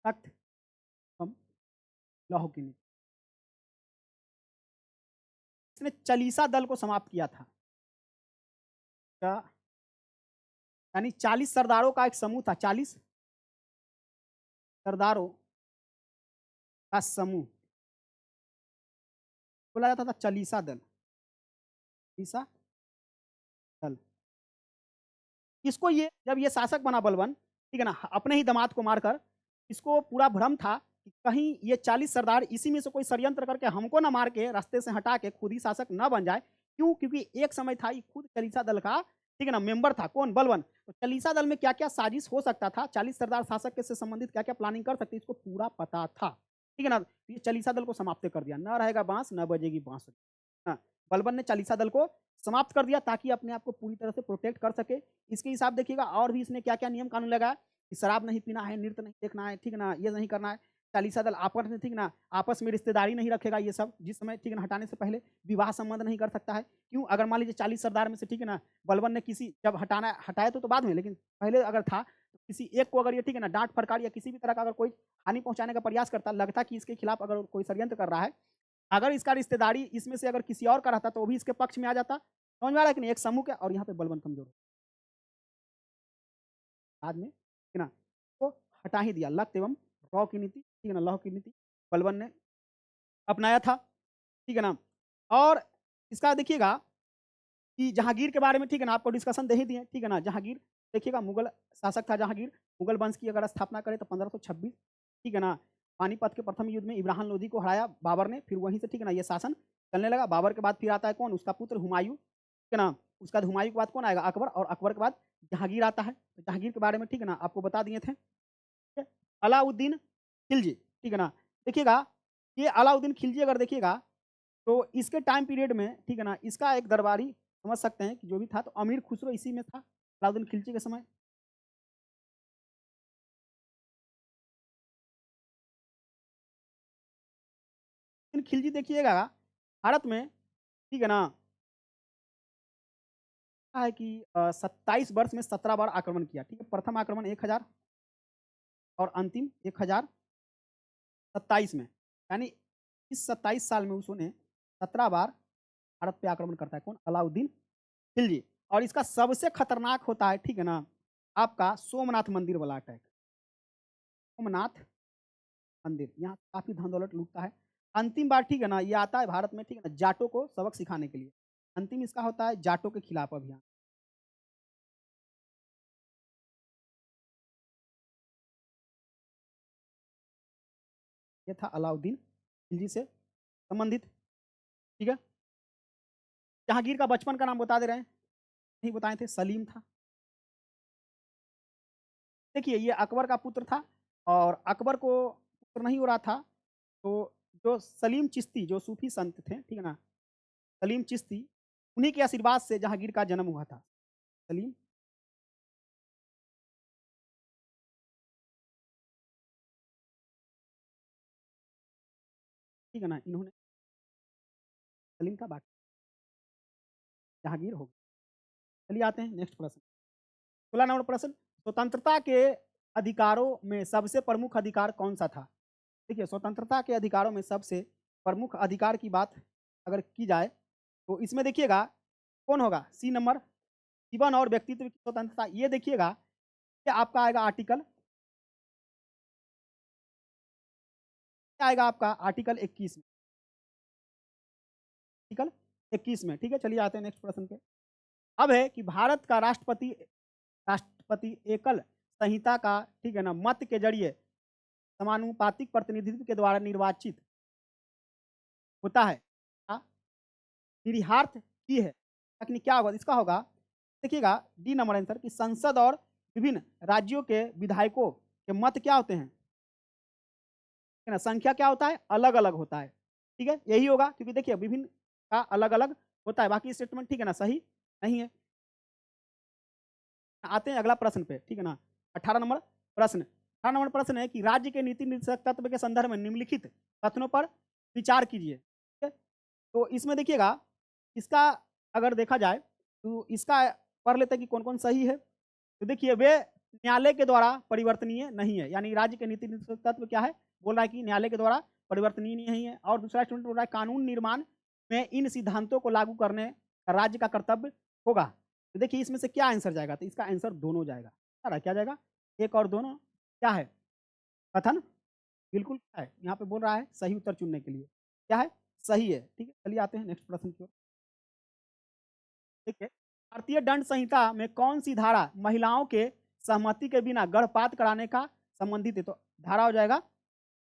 Speaker 1: रक्त एवं लौह की नीति। इसने चालीसा दल को समाप्त किया था। क्या? यानी 40 सरदारों का एक समूह था, 40 सरदारों का समूह, बोला जाता था चालीसा दल, चालीसा दल। इसको ये जब ये शासक बना बलबन, ठीक है ना, अपने ही दामाद को मारकर, इसको पूरा भ्रम था कि कहीं ये 40 सरदार इसी में से कोई षड्यंत्र करके हमको ना मार के रास्ते से हटा के खुद ही शासक ना बन जाए। क्यों? क्योंकि एक समय था ये खुद चालीसा दल का, ठीक है ना, मेंबर था। कौन? बलबन। तो चालीसा दल में क्या-क्या साजिश हो सकता था, 40 सरदार शासक के से संबंधित क्या-क्या प्लानिंग कर सकते, इसको पूरा पता था, ठीक है ना। तो ये चालीसा दल को समाप्त कर दिया, ना रहेगा बाँस, ना बजेगी बाँसुरी। हाँ, बलबन ने चालीसा दल को समाप्त कर दिया ताकि अपने आप को पूरी तरह से प्रोटेक्ट कर सके। इसके हिसाब देखिएगा और भी इसने क्या-क्या नियम कानून लगाया कि शराब नहीं पीना है, नृत्य नहीं देखना है, ठीक है ना, ये नहीं करना है। चालीसा दल आपस में, ठीक है ना, आपस में रिश्तेदारी नहीं रखेगा ये सब, जिस समय, ठीक है ना, हटाने से पहले विवाह संबंध नहीं कर सकता है। क्यों? अगर मान लीजिए 40 सरदार में से, ठीक है ना, बलबन ने किसी जब हटाया तो बाद में, लेकिन पहले अगर था, तो किसी एक को अगर ये, ठीक है ना, डाँट फटकार या किसी भी तरह का अगर कोई हानि पहुँचाने का प्रयास करता, लगता कि इसके खिलाफ अगर कोई षड्यंत्र कर रहा है, अगर इसका रिश्तेदारी इसमें से अगर किसी और का रहता तो वो भी इसके पक्ष में आ जाता। समझ में आ रहा है कि नहीं? एक समूह के और यहाँ पे बलबन कमज़ोर बाद में, ठीक है ना, तो हटा ही दिया। लत एवं रॉ की नीति, ठीक है ना, लौह की नीति बलबन ने अपनाया था, ठीक है ना। और इसका देखिएगा कि जहांगीर के बारे में, ठीक है ना, आपको डिस्कशन दे ही दिए, ठीक है ना। जहांगीर देखिएगा मुगल शासक था जहांगीर। मुगल वंश की अगर स्थापना करें तो 1526, ठीक है ना। पानीपत के प्रथम युद्ध में इब्राहिम लोदी को हराया बाबर ने, फिर वहीं से, ठीक है ना, ये शासन चलने लगा। बाबर के बाद फिर आता है कौन? उसका पुत्र हुमायूं, ठीक है ना। उसका हुमायूं के बाद कौन आएगा? अकबर। और अकबर के बाद जहांगीर आता है। तो जहांगीर के बारे में, ठीक है ना, आपको बता दिए थे। ठीक है? अलाउद्दीन खिलजी, ठीक है ना। देखिएगा ये अलाउद्दीन खिलजी अगर देखिएगा तो इसके टाइम पीरियड में, ठीक है ना, इसका एक दरबारी समझ सकते हैं कि जो भी था, तो अमीर खुसरो इसी में था अलाउद्दीन खिलजी के समय। लेकिन खिलजी देखिएगा भारत में, ठीक है ना, क्या है कि 27 वर्ष में 17 बार आक्रमण किया, ठीक है। प्रथम आक्रमण 1000 और अंतिम 1027 में, यानी इस 27 साल में उसने 17 बार भारत पे आक्रमण करता है। कौन? अलाउद्दीन खिलजी। और इसका सबसे खतरनाक होता है, ठीक है ना, आपका सोमनाथ मंदिर वाला अटैक। सोमनाथ मंदिर, यहाँ काफ़ी धन दौलत लूटता है। अंतिम बार, ठीक है ना, ये आता है भारत में, ठीक है ना, जाटों को सबक सिखाने के लिए। अंतिम इसका होता है जाटों के खिलाफ अभियान। ये था अलाउद्दीन खिलजी से संबंधित, ठीक है। जहांगीर का बचपन का नाम बता दे रहे हैं, नहीं बताए थे, सलीम था। देखिए ये अकबर का पुत्र था और अकबर को पुत्र नहीं हो रहा था, तो जो सलीम चिश्ती जो सूफी संत थे, ठीक है ना, सलीम चिश्ती, उन्हीं के आशीर्वाद से जहांगीर का जन्म हुआ था। सलीम, ठीक है ना, इन्होंने सलीम का बाकी जहांगीर हो गया। चलिए आते हैं नेक्स्ट प्रश्न। 16 नंबर प्रश्न, स्वतंत्रता के अधिकारों में सबसे प्रमुख अधिकार कौन सा था? देखिए स्वतंत्रता के अधिकारों में सबसे प्रमुख अधिकार की बात अगर की जाए तो इसमें देखिएगा कौन होगा? सी नंबर जीवन और व्यक्तित्व की स्वतंत्रता, ये देखिएगा कि आपका आएगा आर्टिकल, क्या आएगा आपका आर्टिकल 21 में, आर्टिकल 21 में, ठीक है। चलिए आते हैं नेक्स्ट प्रश्न पे। अब है कि भारत का राष्ट्रपति एकल संहिता का, ठीक है ना, मत के जरिए समानुपातिक प्रतिनिधित्व के द्वारा निर्वाचित होता है। हाँ, निरीहार्थ की है, लेकिन क्या होगा इसका होगा, देखिएगा डी नंबर आंसर कि संसद और विभिन्न राज्यों के विधायकों के मत क्या होते हैं, है ना, संख्या क्या होता है, अलग अलग होता है, ठीक है, यही होगा, क्योंकि देखिए विभिन्न का अलग अलग होता है, बाकी स्टेटमेंट, ठीक है ना, सही नहीं है। आते हैं अगला प्रश्न पे, ठीक है ना, 18 नंबर प्रश्न। 18 नंबर प्रश्न है कि राज्य के नीति निर्देशक तत्व के संदर्भ में निम्नलिखित कथनों पर विचार कीजिए, ठीक है। तो इसमें देखिएगा, इसका अगर देखा जाए तो इसका पढ़ लेते हैं कि कौन कौन सही है। तो देखिए वे न्यायालय के द्वारा परिवर्तनीय नहीं है, यानी राज्य के नीति निर्देशक तत्व क्या है, बोल रहा है कि न्यायालय के द्वारा परिवर्तनीय नहीं है। और दूसरा स्टूडेंट बोल रहा है कानून निर्माण में इन सिद्धांतों को लागू करने का राज्य का कर्तव्य होगा। तो देखिए इसमें से क्या आंसर जाएगा, तो इसका आंसर दोनों जाएगा, क्या जाएगा, एक और दोनों, क्या है कथन, बिल्कुल क्या है, यहाँ पे बोल रहा है सही उत्तर चुनने के लिए, क्या है, सही है, ठीक है। चलिए आते हैं नेक्स्ट प्रश्न की ओर। ठीक है, भारतीय दंड संहिता में कौन सी धारा महिलाओं के सहमति के बिना गर्भपात कराने का संबंधित है, तो धारा हो जाएगा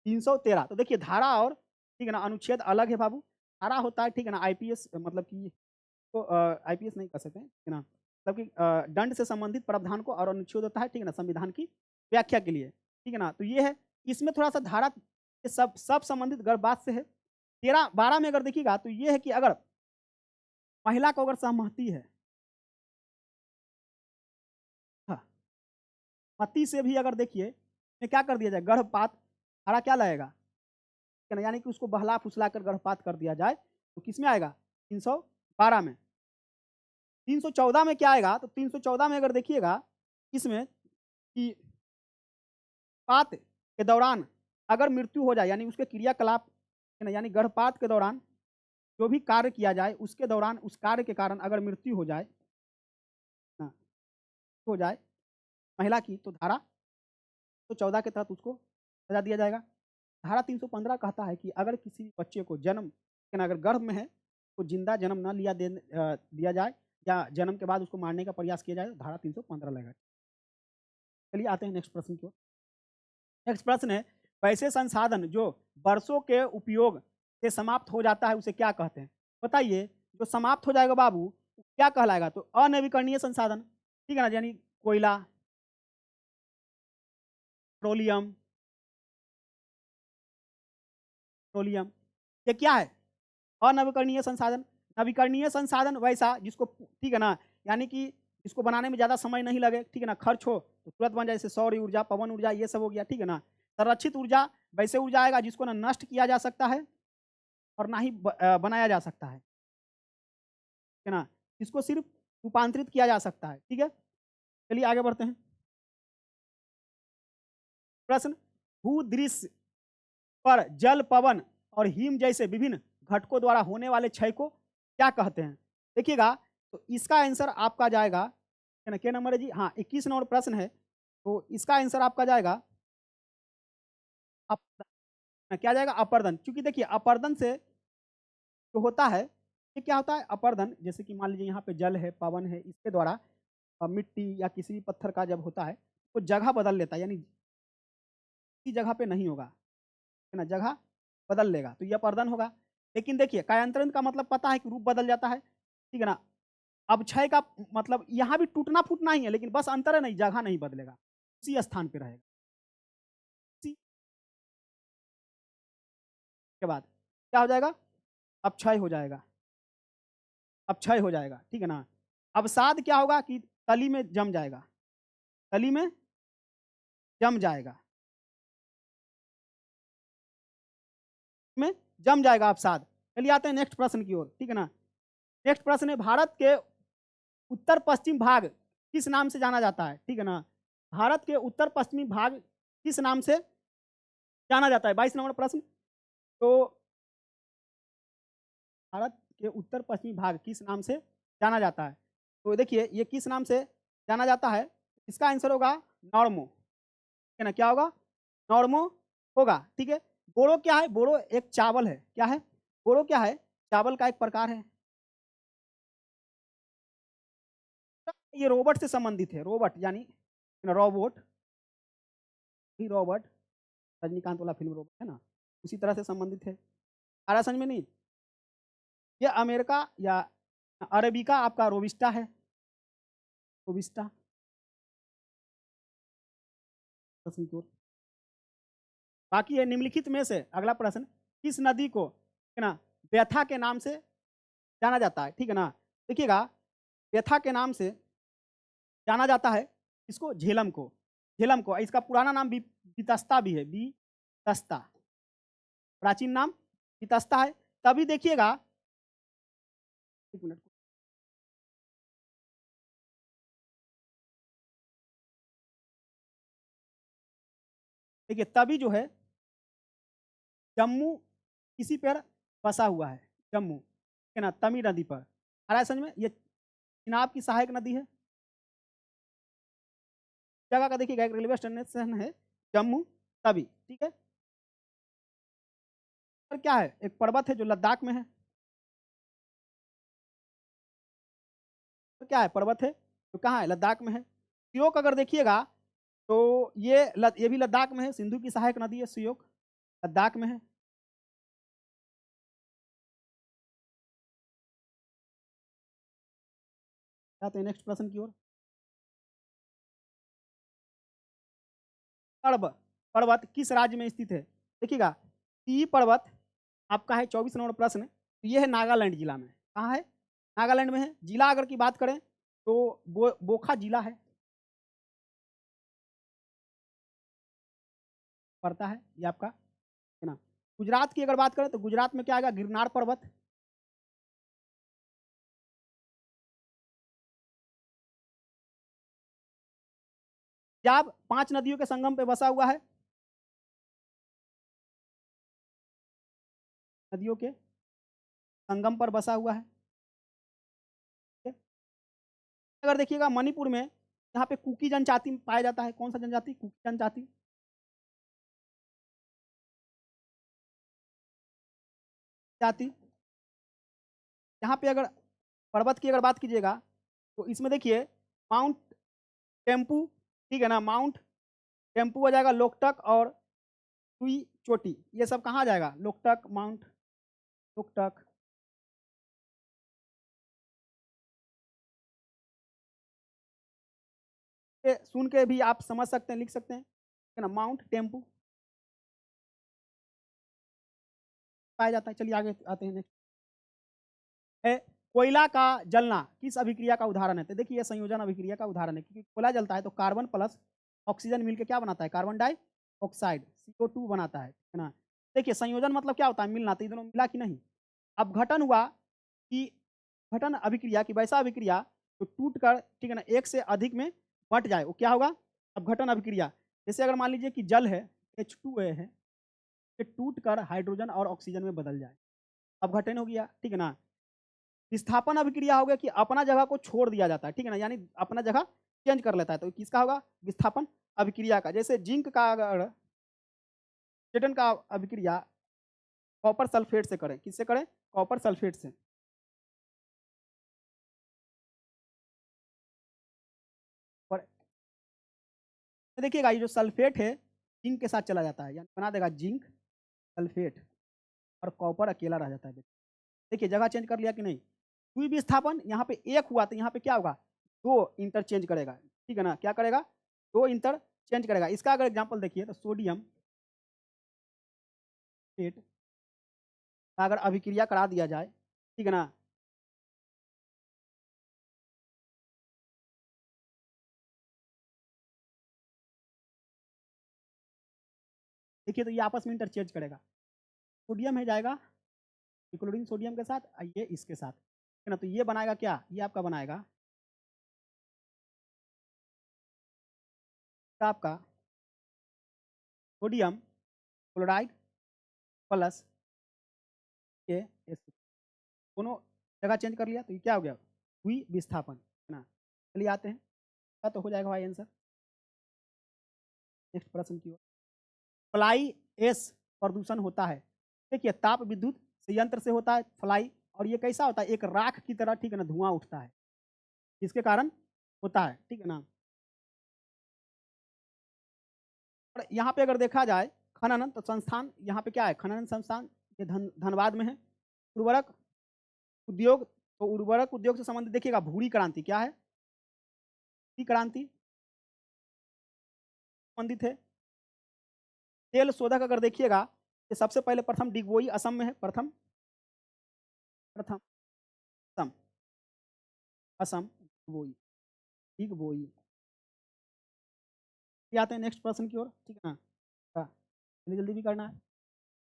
Speaker 1: 313। तो देखिए धारा और, ठीक है ना, अनुच्छेद अलग है बाबू। धारा होता है, ठीक है ना, आईपीएस मतलब कि तो आईपीएस नहीं कर सकते हैं, ठीक है ना, मतलब कि दंड से संबंधित प्रावधान को, और अनुच्छेद होता है, ठीक है ना, संविधान की व्याख्या के लिए, ठीक है ना। तो ये है, इसमें थोड़ा सा धारा सब संबंधित गर्भपात से है। 13-12 में अगर देखिएगा तो ये है कि अगर महिला को अगर सहमति है, हाँ, मति से भी अगर देखिए क्या कर दिया जाए गर्भपात, धारा क्या लगेगा, ठीक है ना, यानी कि उसको बहला फुसला कर गर्भपात कर दिया जाए, तो किसमें आएगा 312 में। 314 में क्या आएगा, तो 314 में अगर देखिएगा इसमें कि पात के दौरान अगर मृत्यु हो जाए, यानी उसके क्रियाकलाप, है ना, यानी गर्भपात के दौरान जो भी कार्य किया जाए उसके दौरान उस कार्य के कारण अगर मृत्यु हो जाए, हाँ, हो जाए महिला की, तो धारा 114 के तहत उसको सजा दिया जाएगा। धारा 315 कहता है कि अगर किसी बच्चे को जन्म, अगर गर्भ में है तो जिंदा जन्म न दिया जाए, या जन्म के बाद उसको मारने का प्रयास किया जाए, तो धारा 315 लगेगा। चलिए आते हैं नेक्स्ट प्रश्न की ओर। नेक्स्ट प्रश्न है, वैसे संसाधन जो वर्षों के उपयोग से समाप्त हो जाता है उसे क्या कहते हैं, बताइए। जो समाप्त हो जाएगा बाबू क्या कहलाएगा, तो अनवीकरणीय संसाधन, ठीक है ना, यानी कोयला, पेट्रोलियम, पेट्रोलियम, ये क्या है, अनवीकरणीय संसाधन। नवीकरणीय संसाधन वैसा जिसको, ठीक है ना, यानी कि इसको बनाने में ज़्यादा समय नहीं लगे, ठीक है ना, खर्च हो तो तुरंत बन जाए, जैसे सौर ऊर्जा, पवन ऊर्जा, ये सब हो गया, ठीक है ना। संरक्षित ऊर्जा वैसे ऊर्जा आएगा जिसको ना नष्ट किया जा सकता है और ना ही बनाया जा सकता है, ठीक है ना, इसको सिर्फ रूपांतरित किया जा सकता है, ठीक है। चलिए आगे बढ़ते हैं। प्रश्न, भूदृश्य पर जल, पवन और हिम जैसे विभिन्न घटकों द्वारा होने वाले क्षय को क्या कहते हैं, देखिएगा। तो इसका आंसर आपका जाएगा, है ना, क्या नंबर है जी, हाँ 21 नंबर प्रश्न है। तो इसका आंसर आपका जाएगा क्या जाएगा, अपर्दन। क्योंकि देखिए अपर्दन से जो होता है, ये क्या होता है अपर्दन, जैसे कि मान लीजिए यहाँ पे जल है, पवन है, इसके द्वारा मिट्टी या किसी भी पत्थर का जब होता है तो जगह बदल लेता है, यानी इसी जगह पे नहीं होगा, है ना, जगह बदल लेगा, तो यह अपर्दन होगा। लेकिन देखिए कायांतरण का मतलब पता है कि रूप बदल जाता है, ठीक है ना। अवक्षय का मतलब यहाँ भी टूटना फूटना ही है, लेकिन बस अंतर है, नहीं, जगह नहीं बदलेगा, उसी स्थान पे रहेगा। उसी के बाद क्या हो जाएगा, अपक्षय हो जाएगा, अपक्षय हो जाएगा, ठीक है ना। अवसाद क्या होगा कि तली में जम जाएगा, तली में जम जाएगा, में जम जाएगा अवसाद। चलिए आते हैं नेक्स्ट प्रश्न की ओर, ठीक है ना। नेक्स्ट प्रश्न है, भारत के उत्तर पश्चिम भाग किस नाम से जाना जाता है, ठीक है ना। भारत के उत्तर पश्चिमी भाग किस नाम से जाना जाता है, 22 नंबर प्रश्न। तो भारत के उत्तर पश्चिमी भाग किस नाम से जाना जाता है, तो देखिए ये किस नाम से जाना जाता है? इसका आंसर होगा नॉर्मो, ठीक है ना? क्या होगा? नॉर्मो होगा, ठीक है? बोड़ो क्या है? बोड़ो एक चावल है, क्या है? बोड़ो क्या है? चावल का एक प्रकार है। तो ये रोबोट से संबंधित है, रोबोट यानी रोबोट, ही रोबोट, रजनीकांत वाला फ़िल्म रोबोट है ना? उसी तरह से संबंधित है। आ रहा समझ में नहीं? ये अमेरिका या अरेबिका आपका रोबिस्टा है, रोबिस्टा। प्रश्न की ओर। बाकी ये निम्नलिखित में से अगला प्रश्न, किस नदी को, ठीक है ना, व्यथा के नाम से जाना जाता है, ठीक है ना? देखिएगा, व्यथा के नाम से जाना जाता है इसको, झेलम को, झेलम को। इसका पुराना नाम वितस्ता भी है, वितस्ता, प्राचीन नाम वितस्ता है। तभी देखिएगा, एक मिनट, देखिए तभी जो है जम्मू किसी पर बसा हुआ है, जम्मू, ठीक है ना, तमी नदी पर। आ रहा है समझ में? ये चिनाब की सहायक नदी है। जगह का देखिएगा, एक रेलवे स्टेशन है जम्मू तवी, ठीक है। और क्या है? एक पर्वत है जो लद्दाख में है। और क्या है? पर्वत है जो कहाँ है? लद्दाख में है। सियोक अगर देखिएगा तो ये भी लद्दाख में है, सिंधु की सहायक नदी है सियोक, लद्दाख में है। जाते हैं नेक्स्ट प्रश्न की ओर। पर्व पर्वत किस राज्य में स्थित है? देखिएगा, टी पर्वत आपका है 24 नंबर प्रश्न। तो ये है नागालैंड जिला में। कहाँ है? नागालैंड में है। जिला अगर की बात करें तो बोखा जिला है, पड़ता है ये आपका, है ना। गुजरात की अगर बात करें तो गुजरात में क्या आएगा? गिरनार पर्वत। पंजाब 5 नदियों के संगम पे बसा हुआ है, नदियों के संगम पर बसा हुआ है। ठीक है? अगर देखिएगा मणिपुर में, यहाँ पे कुकी जनजाति पाया जाता है। कौन सा जनजाति? कुकी जनजाति जाति। यहाँ पे अगर पर्वत की अगर बात कीजिएगा तो इसमें देखिए माउंट टेम्पू, ठीक है ना, माउंट टेम्पू आ जाएगा, लोकटक और सुई चोटी। ये सब कहाँ जाएगा? लोकटक, माउंट लोकटक। ये सुन के भी आप समझ सकते हैं, लिख सकते हैं, ठीक है ना, माउंट टेम्पू पाया जाता है। चलिए आगे आते हैं। है कोयला का जलना किस अभिक्रिया का उदाहरण है? तो देखिए ये संयोजन अभिक्रिया का उदाहरण है, क्योंकि कोयला जलता है तो कार्बन प्लस ऑक्सीजन मिलकर क्या बनाता है? कार्बन डाइऑक्साइड, CO2 बनाता है ना। देखिए संयोजन मतलब क्या होता है? मिलना। तो ये दोनों मिला कि नहीं? अब घटन हुआ कि घटन अभिक्रिया की वैसा अभिक्रिया जो टूट कर, ठीक है ना, एक से अधिक में बट जाए, वो क्या होगा? अब घटन अभिक्रिया, जैसे अगर मान लीजिए कि जल है, H2A है, ये टूट कर हाइड्रोजन और ऑक्सीजन में बदल जाए, अब घटन हो गया, ठीक है ना। विस्थापन अभिक्रिया हो गया कि अपना जगह को छोड़ दिया जाता है, ठीक है ना, यानी अपना जगह चेंज कर लेता है। तो किसका होगा? विस्थापन अभिक्रिया का। जैसे जिंक का अगर चिटन का अभिक्रिया कॉपर सल्फेट से करें, किससे करें? कॉपर सल्फेट से। और देखिएगा ये जो सल्फेट है जिंक के साथ चला जाता है, यानी बना देगा जिंक सल्फेट, और कॉपर अकेला रह जाता है। देखिए जगह चेंज कर लिया कि नहीं? कोई भी स्थापन यहाँ पे एक हुआ तो यहाँ पे क्या होगा? दो इंटरचेंज करेगा, ठीक है ना। क्या करेगा? दो इंटरचेंज करेगा। इसका अगर एग्जांपल देखिए तो सोडियम फेट का अगर अभिक्रिया करा दिया जाए, ठीक है ना, देखिए तो ये आपस में इंटरचेंज करेगा। सोडियम है जाएगा इंक्लूडिंग सोडियम के साथ, ये इसके साथ, ठीक है ना। तो ये बनाएगा क्या? ये आपका बनाएगा आपका सोडियम क्लोराइड प्लस ये दोनों जगह चेंज कर लिया तो ये क्या हो गया? हुई विस्थापन, है ना। चलिए आते हैं, तो हो जाएगा भाई आंसर। नेक्स्ट प्रश्न की ओर। फ्लाई एश प्रदूषण होता है। देखिए ताप विद्युत संयंत्र से होता है फ्लाई, और ये कैसा होता है, एक राख की तरह, ठीक है ना, धुआं उठता है, इसके कारण होता है, ठीक है ना। और यहाँ पे अगर देखा जाए खनन, तो संस्थान यहाँ पे क्या है, खनन संस्थान, ये धनबाद में है। उर्वरक उद्योग, तो उर्वरक उद्योग से संबंधित देखिएगा भूरी क्रांति क्या है, भूरी क्रांति संबंधित है। तेल शोधक अगर देखिएगा, ये सबसे पहले प्रथम डिगबोई असम में है, प्रथम प्रथम असम, असम डिगबोई, डिगबोई। ये आते हैं नेक्स्ट प्रश्न की ओर, ठीक है ना। हाँ, जल्दी जल्दी भी करना है।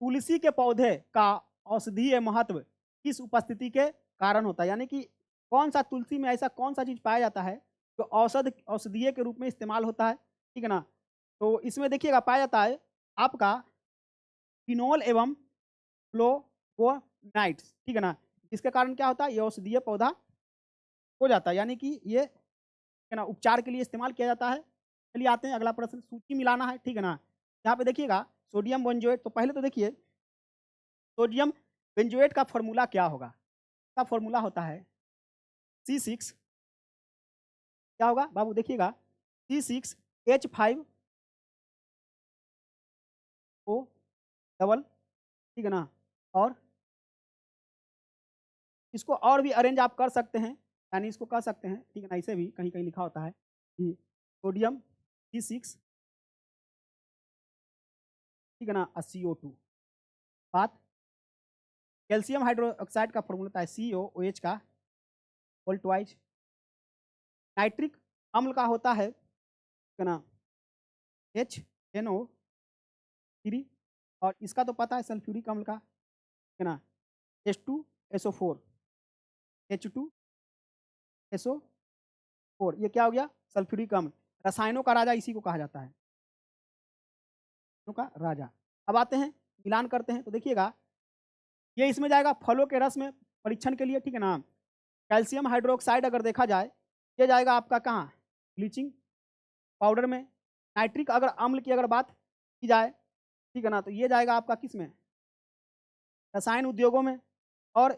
Speaker 1: तुलसी के पौधे का औषधीय महत्व किस उपस्थिति के कारण होता है, यानी कि कौन सा तुलसी में ऐसा कौन सा चीज पाया जाता है जो औषधीय के रूप में इस्तेमाल होता है, ठीक है ना। तो इसमें देखिएगा पाया जाता है आपका फिनोल एवं फ्लोवोनाइड्स, ठीक है ना। इसके कारण क्या होता है, ये औषधीय पौधा हो जाता है, यानी कि ये, ठीक है ना, उपचार के लिए इस्तेमाल किया जाता है। चलिए आते हैं अगला प्रश्न, सूची मिलाना है, ठीक है ना। यहाँ पे देखिएगा सोडियम बेंजोएट, तो पहले तो देखिए सोडियम बेंजोएट का फॉर्मूला क्या होगा, इसका फॉर्मूला होता है C6, क्या होगा बाबू देखिएगा, C6H5O डबल, ठीक है ना। और इसको और भी अरेंज आप कर सकते हैं, यानी इसको कर सकते हैं, ठीक है ना, इसे भी कहीं कहीं लिखा होता है कि सोडियम C6, ठीक है ना, CO2 बात। कैल्शियम हाइड्रोक्साइड का फॉर्मूला होता है COOH का होल ट्वाइज। नाइट्रिक अम्ल का होता है, ठीक है ना, HNO3, और इसका तो पता है सल्फ्यूरिक अम्ल का, ठीक है ना, H2SO4, H2SO4, ये क्या हो गया, सल्फ्यूरिक अम्ल। रसायनों का राजा इसी को कहा जाता है, रसायनों का राजा। अब आते हैं मिलान करते हैं, तो देखिएगा ये इसमें जाएगा फलों के रस में परीक्षण के लिए, ठीक है ना। कैल्शियम हाइड्रोक्साइड अगर देखा जाए, ये जाएगा आपका कहाँ, ब्लीचिंग पाउडर में। नाइट्रिक अगर अम्ल की अगर बात की जाए, ठीक है ना, तो ये जाएगा आपका किस में, रसायन उद्योगों में। और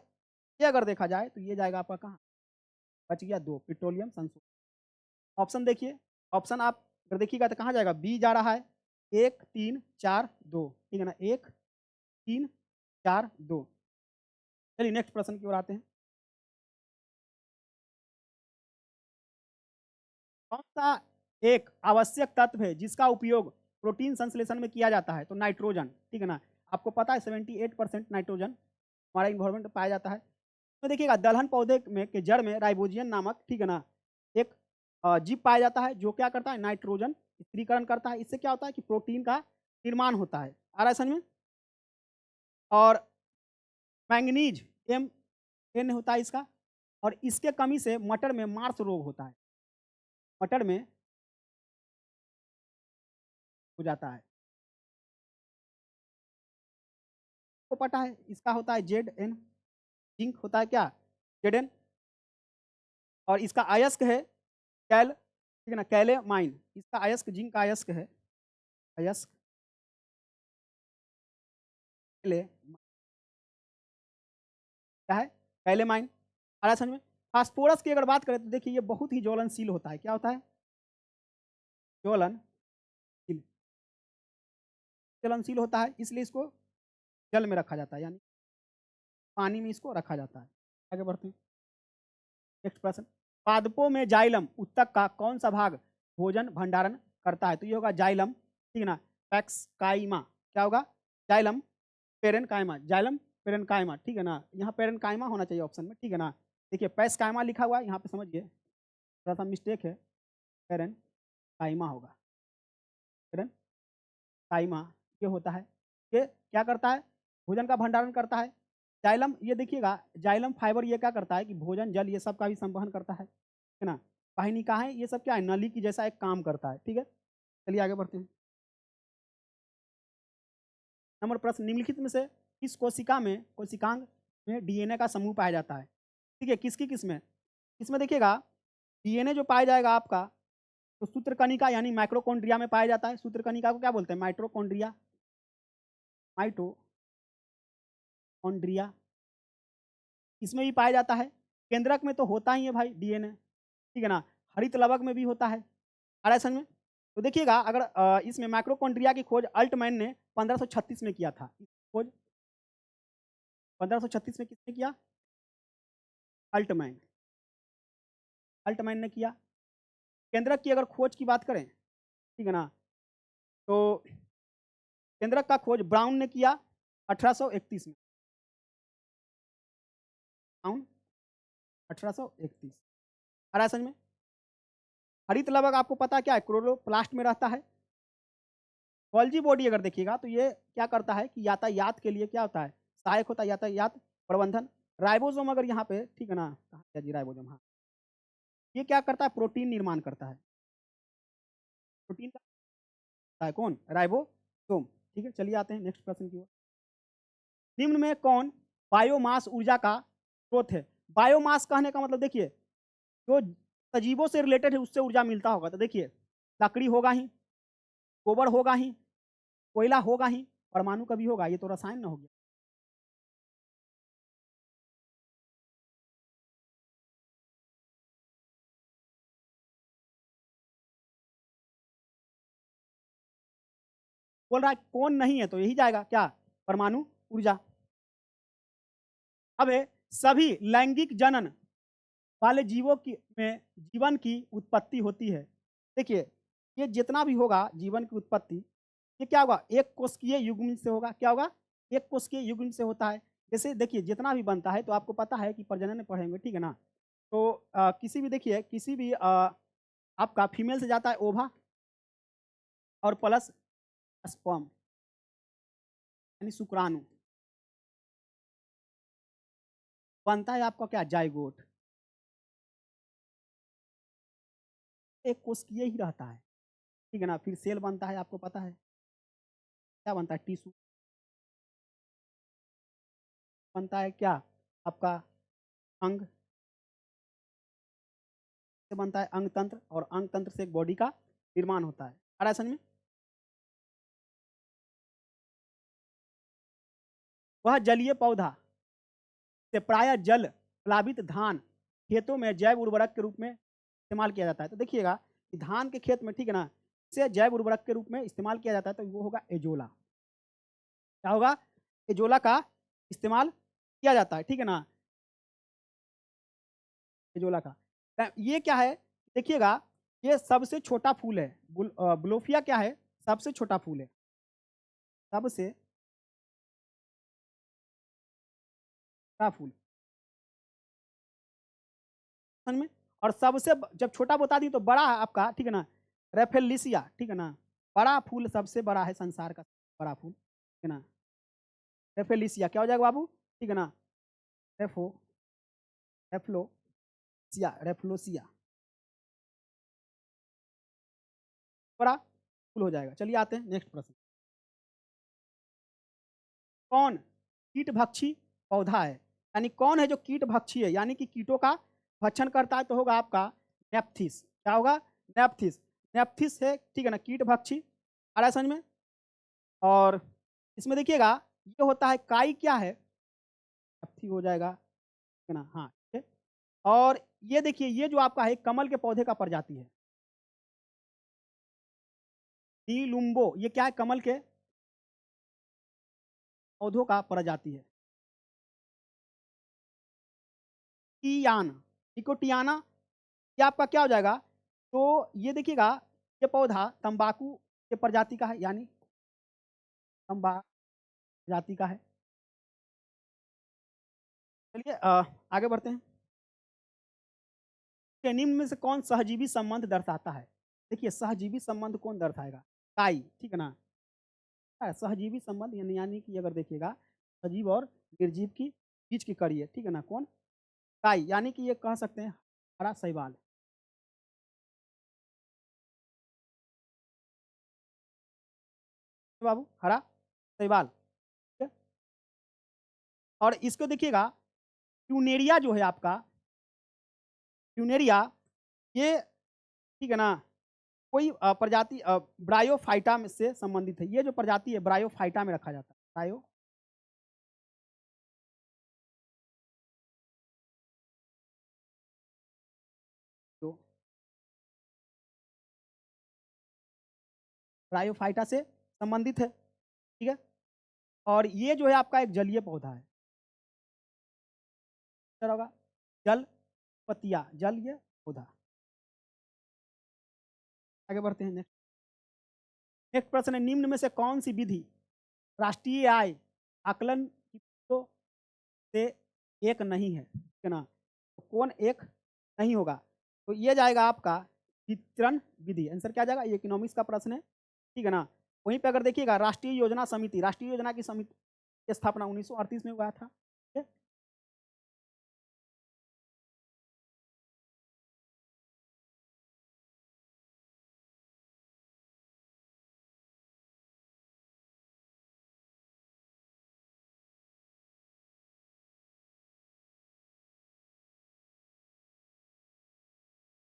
Speaker 1: ये अगर देखा जाए तो ये जाएगा आपका कहाँ, बच गया दो, पेट्रोलियम संशोधन। ऑप्शन देखिए, ऑप्शन आप अगर देखिएगा तो कहाँ जाएगा, बी जा रहा है, 1 3 4 2, ठीक है ना, 1 3 4 2। चलिए नेक्स्ट प्रश्न की ओर आते हैं। कौन सा एक आवश्यक तत्व है जिसका उपयोग प्रोटीन संश्लेषण में किया जाता है, तो नाइट्रोजन, ठीक है ना। आपको पता है 78% नाइट्रोजन हमारा इन्वायरमेंट में पाया जाता है। तो देखिएगा दलहन पौधे में के जड़ में राइबोजियन नामक, ठीक है ना, एक जीव पाया जाता है जो क्या करता है, नाइट्रोजन स्थिरीकरण करता है। इससे क्या होता है कि प्रोटीन का निर्माण होता है, आ रहा है समझ में। और मैंगनीज Mn होता है इसका, और इसके कमी से मटर में मार्स रोग होता है, मटर में हो जाता है। को पता है इसका होता है Zn, जिंक होता है क्या, Zn। और इसका अयस्क है कैल, ठीक है ना, कैलेमाइन, इसका अयस्क जिंक का अयस्क है, अयस्क कैले, क्या है, कैलेमाइन। आ रहा है समझ में। फास्फोरस की अगर बात करें तो देखिए ये बहुत ही ज्वलनशील होता है, क्या होता है, ज्वलनशील, ज्वलनशील होता है, इसलिए इसको जल में रखा जाता है, यानी पानी में इसको रखा जाता है। आगे बढ़ते हैं, नेक्स्ट प्रश्न। पादपों में जाइलम उत्तक का कौन सा भाग भोजन भंडारण करता है, तो ये होगा जाइलम, ठीक है ना, पैक्सकाइमा, क्या होगा, जाइलम पेरेनकाइमा, जाइलम पेरेनकाइमा, ठीक है ना, यहाँ पेरेनकाइमा होना चाहिए ऑप्शन में, ठीक है ना। देखिए पैक्सकाइमा लिखा हुआ है यहाँ पे, समझिए थोड़ा सा मिस्टेक है, पेरेनकाइमा होगा, पेरेनकाइमा ये होता है। ये क्या करता है, भोजन का भंडारण करता है। जाइलम, ये देखिएगा जाइलम फाइबर ये क्या करता है कि भोजन जल ये सब का भी संवहन करता है ना। वाहिनिकाएं ये सब क्या है, नली की जैसा एक काम करता है, ठीक है। चलिए आगे बढ़ते हैं। नंबर प्रश्न, निम्नलिखित में से किस कोशिका में, कोशिकांग में DNA का समूह पाया जाता है, ठीक है, किसकी किस में, इसमें देखिएगा डीएनए जो पाया जाएगा आपका, तो सूत्रकणिका यानी माइक्रोकॉन्ड्रिया में पाया जाता है। सूत्रकणिका को क्या बोलते हैं? माइटोकॉन्ड्रिया, माइटोकॉन्ड्रिया, इसमें भी पाया जाता है। केंद्रक में तो होता ही है भाई डीएनए, ठीक है ना। हरित लवक में भी होता है। आ रहा है समझ में? तो देखिएगा, अगर इसमें माइक्रोकॉन्ड्रिया की खोज अल्टमैन ने 1536 में किया था। खोज 1536 में किसने किया? अल्टमैन, अल्टमैन ने किया। केंद्रक की अगर खोज की बात करें, ठीक है ना, तो केंद्रक का खोज ब्राउन ने किया 1831 में। ब्राउन 1831। आ रहा है समझ में? हरित लवक आपको पता है क्या है? क्लोरोप्लास्ट में रहता है। गोल्जी बॉडी अगर देखिएगा तो ये क्या करता है कि यातायात के लिए क्या होता है? सहायक होता है, यातायात प्रबंधन। राइबोसोम अगर यहाँ पे, ठीक है ना, कहाँ गया जी राइबोसोम? हाँ, ये क्या करता है? प्रोटीन निर्माण करता है। प्रोटीन का होता है कौन? राइबोसोम। ठीक है, चलिए आते हैं नेक्स्ट प्रश्न की ओर। निम्न में कौन बायोमास ऊर्जा का स्रोत है? बायोमास कहने का मतलब देखिए, जो सजीवों से रिलेटेड है उससे ऊर्जा मिलता होगा। तो देखिए, लकड़ी होगा ही, गोबर होगा ही, कोयला होगा ही, परमाणु का भी होगा। ये तो रसायन न हो गया। बोल रहा है कौन नहीं है, तो यही जाएगा क्या? परमाणु ऊर्जा। अब है, सभी लैंगिक जनन वाले जीवों की में जीवन की उत्पत्ति होती है। देखिए, ये जितना भी होगा जीवन की उत्पत्ति, ये क्या होगा? एक कोशिकीय युग्म से होगा। क्या होगा? एक कोशिकीय युग्म से होता है। जैसे देखिए, जितना भी बनता है तो आपको पता है कि प्रजनन में पढ़ेंगे, ठीक है ना। तो किसी भी देखिए, किसी भी आपका फीमेल से जाता है ओवा और प्लस स्पर्म यानी शुक्राणु, बनता है आपका क्या? जाइगोट। एक कोशिकीय ही रहता है, ठीक है ना। फिर सेल बनता है, आपको पता है क्या बनता है? टिश्यू बनता है, क्या आपका? अंग से बनता है अंग तंत्र, और अंग तंत्र से एक बॉडी का निर्माण होता है। आ रहा है समझ में? वह जलीय पौधा से प्राय जल प्लावित धान खेतों में जैव उर्वरक के रूप में इस्तेमाल किया जाता है। तो देखिएगा कि धान के खेत में, ठीक है ना, इसे जैव उर्वरक के रूप में इस्तेमाल किया जाता है। तो वो होगा एजोला। क्या होगा? एजोला का इस्तेमाल किया जाता है, ठीक है ना, एजोला का। ये क्या है? देखिएगा, ये सबसे छोटा फूल है। ब्लोफिया क्या है? सबसे छोटा फूल है। सबसे छोटा फूल समझ में। और सबसे जब छोटा बता दी तो बड़ा है आपका, ठीक है ना, रेफेलिसिया, ठीक है ना। बड़ा फूल सबसे बड़ा है संसार का बड़ा फूल, ठीक है ना। रेफेलिसिया क्या हो जाएगा बाबू? ठीक है ना, रेफो रेफ्लोसिया, रेफ्लोसिया बड़ा फूल हो जाएगा। चलिए आते हैं नेक्स्ट प्रश्न। कौन कीट भक्षी पौधा है? यानी कौन है जो कीट भक्षी है, यानी कि कीटों का भक्षण करता है? तो होगा आपका नेप्थिस। क्या होगा? नेप्थिस। नेप्थिस है, ठीक है ना, कीट भक्षी। आ रहा है समझ में? और इसमें देखिएगा, ये होता है काई क्या है? नेप्थी हो जाएगा, ठीक है ना। हाँ, ठीक है। और ये देखिए, ये जो आपका है कमल के पौधे का प्रजाति है, नीलुम्बो। ये क्या है? कमल के पौधों का प्रजाति है। टियाना, इकोटियाना, ये आपका क्या हो जाएगा? तो ये देखिएगा, ये पौधा तंबाकू के प्रजाति का है, यानी तंबाकू प्रजाति का है। चलिए आगे बढ़ते हैं। कि निम्न में से कौन सहजीवी संबंध दर्शाता है? देखिए, सहजीवी संबंध कौन दर्शाएगा? काई, ठीक है ना। सहजीवी संबंध यानी कि अगर देखिएगा, सजीव और निर्जीव की बीच की कड़ी है, ठीक है ना। कौन? काई, यानी कि ये कह सकते हैं हरा शैवाल। बाबू, हरा शैवाल, ठीक है? और इसको देखिएगा, ट्यूनेरिया जो है आपका, ट्यूनेरिया ये ठीक है ना, कोई प्रजाति ब्रायोफाइटा में से संबंधित है। ये जो प्रजाति है ब्रायोफाइटा में रखा जाता है। तो ब्रायोफाइटा से संबंधित है, ठीक है? और ये जो है आपका एक जलीय पौधा है। क्या होगा? जल पतिया, जलीय पौधा। आगे बढ़ते हैं नेक्स्ट। नेक्स्ट प्रश्न है, निम्न में से कौन सी विधि राष्ट्रीय आय आकलन की विधियों से एक नहीं है? ठीक है ना? तो कौन एक नहीं होगा? तो ये जाएगा आपका वितरण विधि। आंसर क्या जाएगा? ये इकोनॉमिक्स का प्रश्न है, ठीक है ना? वहीं पे अगर देखिएगा राष्ट्रीय योजना समिति, राष्ट्रीय योजना की समिति की स्थापना 1938 में हुआ था, ठीक है?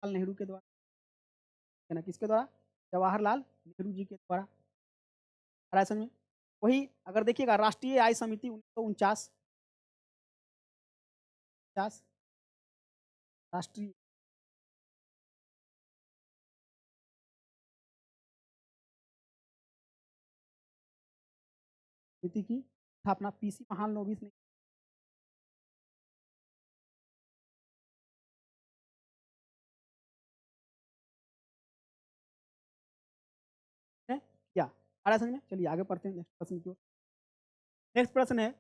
Speaker 1: जवाहरलाल नेहरू के द्वारा, है ना? किसके द्वारा? जवाहरलाल नेहरू जी के द्वारा। आ रहा है समझ में? वही अगर देखिएगा राष्ट्रीय आय समिति 1949, 50 राष्ट्रीय समिति की स्थापना पीसी महालनोबिस ने किया। आ रहा है समझ में? चलिए आगे पढ़ते हैं नेक्स्ट प्रश्न की ओर। नेक्स्ट प्रश्न है,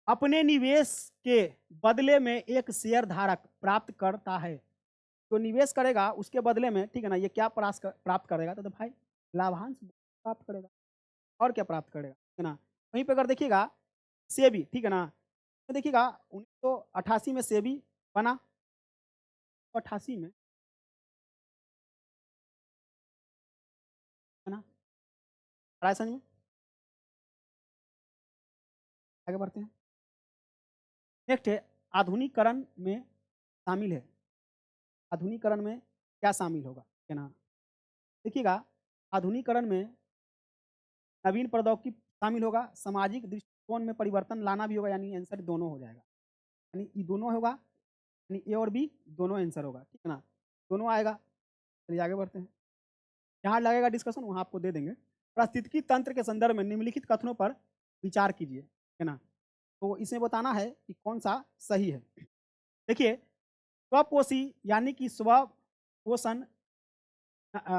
Speaker 1: अपने निवेश के बदले में एक शेयर धारक प्राप्त करता है। जो निवेश करेगा उसके बदले में, ठीक है ना, ये क्या प्राप्त करेगा? तो भाई लाभांश प्राप्त करेगा। और क्या प्राप्त करेगा? ठीक है ना? वहीं पे अगर देखिएगा सेबी, ठीक है ना, तो देखिएगा 1988 में सेबी बना, 88 में, है ना? राय समझ में? आगे बढ़ते हैं। नेक्स्ट है आधुनिकरण में शामिल है। आधुनिकरण में क्या शामिल होगा? ठीक है ना? देखिएगा आधुनिकरण में नवीन प्रौद्योगिकी शामिल होगा, सामाजिक दृष्टिकोण में परिवर्तन लाना भी होगा, यानी आंसर दोनों हो जाएगा। यानी ये दोनों होगा, यानी ए और बी दोनों आंसर होगा, ठीक है ना? दोनों आएगा। चलिए आगे बढ़ते हैं। जहाँ लगेगा डिस्कशन वहाँ आपको दे देंगे। पारिस्थितिकी तंत्र के संदर्भ में निम्नलिखित कथनों पर विचार कीजिए, है ना? तो इसमें बताना है कि कौन सा सही है। देखिए स्वपोषी यानी कि स्वपोषण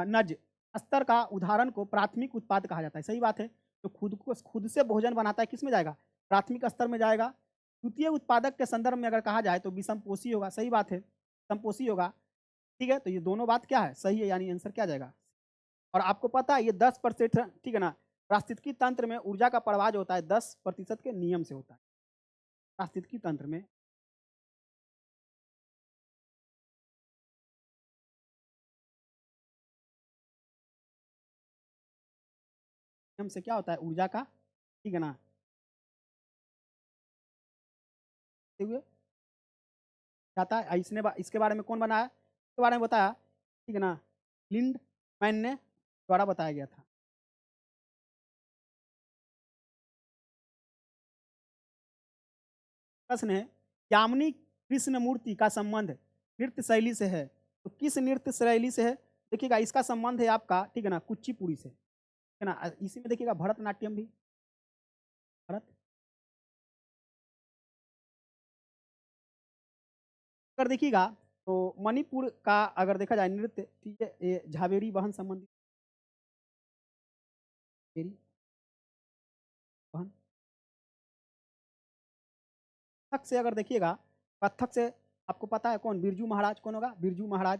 Speaker 1: नज स्तर का उदाहरण को प्राथमिक उत्पाद कहा जाता है। सही बात है। तो खुद से भोजन बनाता है, किस में जाएगा? प्राथमिक स्तर में जाएगा। द्वितीय उत्पादक के संदर्भ में अगर कहा जाए तो विषमपोषी होगा। सही बात है, समपोषी होगा। ठीक है, तो ये दोनों बात क्या है? सही है, यानी आंसर क्या जाएगा? और आपको पता है ये 10%, ठीक है ना? पारिस्थितिकी तंत्र में ऊर्जा का प्रवाह जो होता है 10% के नियम से होता है। पारिस्थितिकी तंत्र में नियम से क्या होता है? ऊर्जा का, ठीक है ना, हुए जाता है। इसके बारे में कौन बनाया? इसके बारे में बताया, ठीक है ना, लिंड मैन ने द्वारा बताया गया था। प्रश्न है, यामिनी कृष्णमूर्ति का संबंध नृत्य शैली से है। तो किस नृत्य शैली से है? देखिएगा इसका संबंध है आपका, ठीक है ना, कुचिपुड़ी से, ठीक है ना? इसी में देखिएगा भरतनाट्यम भी, भरत, अगर देखिएगा तो मणिपुर का अगर देखा जाए नृत्य, ठीक है, ये झावेरी बहन संबंधी, झावेरी बहन। कथक से अगर देखिएगा, कथक से आपको पता है कौन? बिरजू महाराज। कौन होगा? बिरजू महाराज।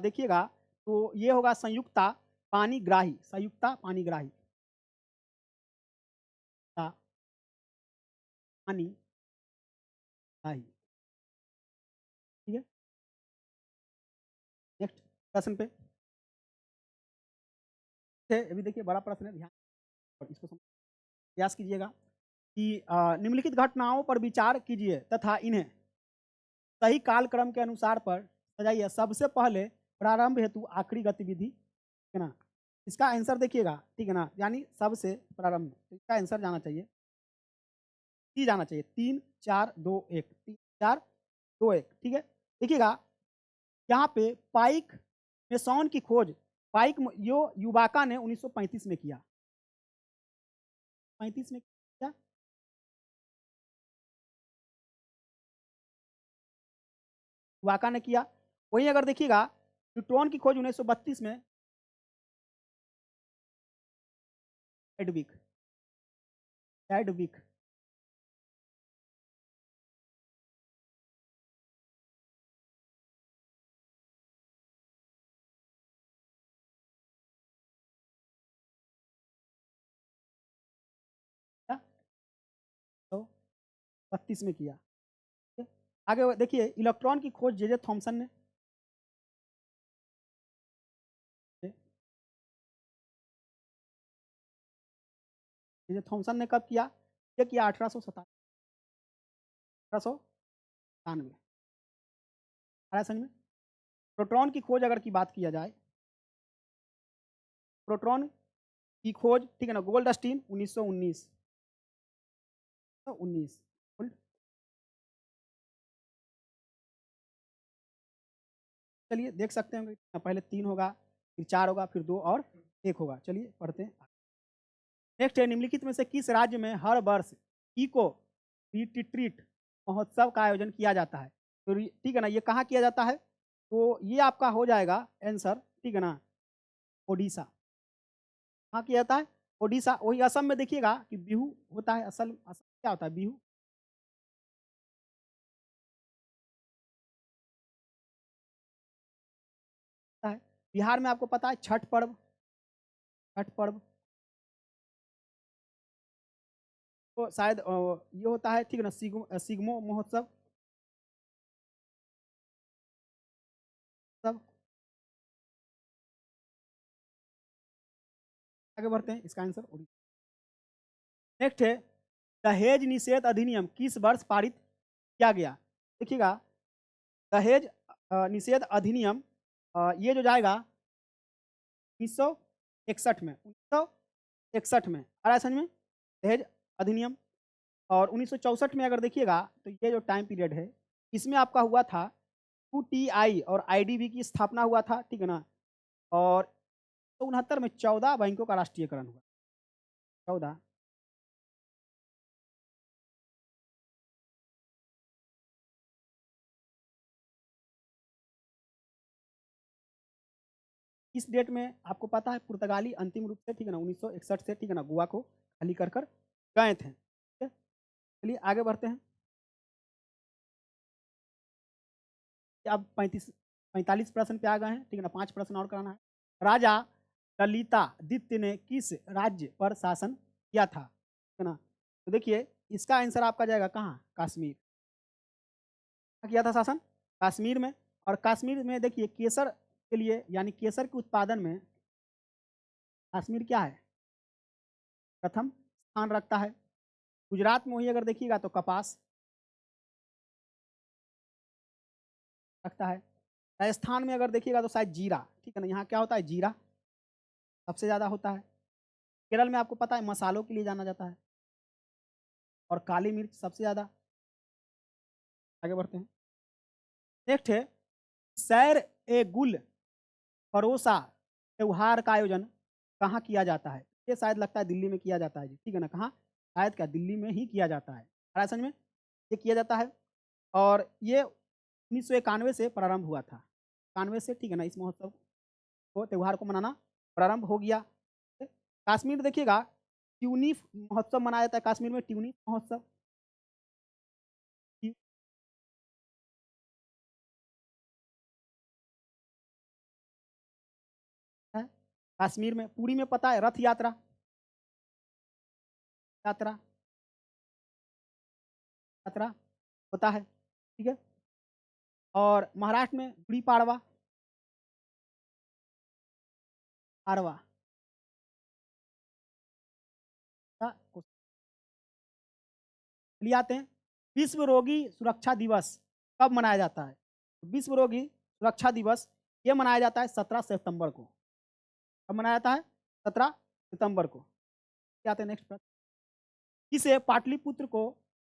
Speaker 1: देखिएगा तो ये होगा संयुक्ता पाणिग्राही, संयुक्ता पाणिग्राही, पाणिग्राही, ठीक है। नेक्स्ट प्रश्न पे, अभी देखिए बड़ा प्रश्न है, ध्यान और इसको प्रयास कीजिएगा कि निम्नलिखित घटनाओं पर विचार कीजिए तथा इन्हें सही कालक्रम के अनुसार पर सजाइए। सबसे पहले प्रारंभ हेतु आखिरी गतिविधि, ठीक है ना। इसका आंसर देखिएगा, ठीक है ना, यानी सबसे प्रारंभ, तो इसका आंसर जाना चाहिए, सी जाना चाहिए, 3 4 2 1, 3 4 2 1, ठीक है। देखिएगा यहाँ पे पाइक मेसॉन की खोज यो युवाका ने 1935 में किया, 35 में किया, युवाका ने किया। वहीं अगर देखिएगा न्यूट्रॉन की खोज 1932 में एडविक एडविक तो 32 में किया, ठीक है? आगे देखिए इलेक्ट्रॉन की खोज जे थॉमसन ने, जे थॉमसन ने कब किया? ये किया 1897, आया समझ में। प्रोटॉन की खोज अगर की बात किया जाए, प्रोटॉन की खोज, ठीक है ना, गोल्डस्टीन 1919, 19 चलिए देख सकते हैं, पहले 3 होगा, फिर 4 होगा, फिर 2 और 1 होगा। चलिए पढ़ते हैं। नेक्स्ट है, निम्नलिखित में से किस राज्य में हर वर्ष इको रिट्रीट महोत्सव का आयोजन किया जाता है? तो ठीक है ना, ये कहाँ किया जाता है? तो ये आपका हो जाएगा आंसर, ठीक है ना, ओडिशा। कहाँ किया जाता है? ओडिशा। वही असम में देखिएगा कि बिहू होता है। असम क्या होता है? बिहू। होता है। बिहार में आपको पता है छठ पर्व, छठ पर्व तो शायद ये होता है, ठीक है ना, सिग्मो महोत्सव सब। आगे बढ़ते हैं, इसका आंसर ओडिशा। नेक्स्ट है, दहेज निषेध अधिनियम किस वर्ष पारित किया गया? देखिएगा दहेज निषेध अधिनियम ये जो जाएगा 1961 में, 1961 में आ रहा है समझ में, दहेज अधिनियम। और 1964 में अगर देखिएगा तो ये जो टाइम पीरियड है, इसमें आपका हुआ था यूटीआई और आईडीबी की स्थापना हुआ था, ठीक है ना। और 1969 में 14 बैंकों का राष्ट्रीयकरण हुआ, 14। इस डेट में आपको पता है पुर्तगाली अंतिम रूप से, ठीक है ना, 1961 से, ठीक है ना, गोवा को खाली कर कर गए थे, ठीक है। चलिए आगे बढ़ते हैं। अब 45 प्रश्न पे आ गए हैं, ठीक है ना, 5 प्रश्न और कराना है। राजा ललितादित्य ने किस राज्य पर शासन किया था, ठीक है ना? तो देखिए इसका आंसर आपका जाएगा कहाँ? कश्मीर। किया था शासन? कश्मीर में। और कश्मीर में देखिए केसर के लिए, यानी केसर के उत्पादन में कश्मीर क्या है? प्रथम स्थान रखता है। गुजरात में वही अगर देखिएगा तो कपास रखता है। राजस्थान में अगर देखिएगा तो शायद जीरा, ठीक है ना, यहाँ क्या होता है? जीरा सबसे ज़्यादा होता है। केरल में आपको पता है मसालों के लिए जाना जाता है। और काली मिर्च सबसे ज़्यादा। आगे बढ़ते हैं। नेक्स्ट है, सैर ए गुल परोसा त्योहार का आयोजन कहाँ किया जाता है? ये शायद लगता है दिल्ली में किया जाता है जी, ठीक है ना। कहाँ? शायद क्या, दिल्ली में ही किया जाता है। आ समझ में, ये किया जाता है। और ये 1991 से प्रारंभ हुआ था, 91 से, ठीक है ना, इस महोत्सव को, त्योहार को मनाना प्रारंभ हो गया। कश्मीर देखिएगा ट्यूनिफ महोत्सव मनाया जाता है कश्मीर में, ट्यूनिफ महोत्सव। है कश्मीर में। पुरी में पता है रथ यात्रा, यात्रा यात्रा होता है, ठीक है। और महाराष्ट्र में गुड़ी पाड़वा, पाड़वा चलिए आते हैं, विश्व रोगी सुरक्षा दिवस कब मनाया जाता है? विश्व रोगी सुरक्षा दिवस ये मनाया जाता है 17 सितंबर को। कब मनाया जाता है? 17 सितंबर को। क्या आते हैं नेक्स्ट प्रश्न, किसे पाटलिपुत्र को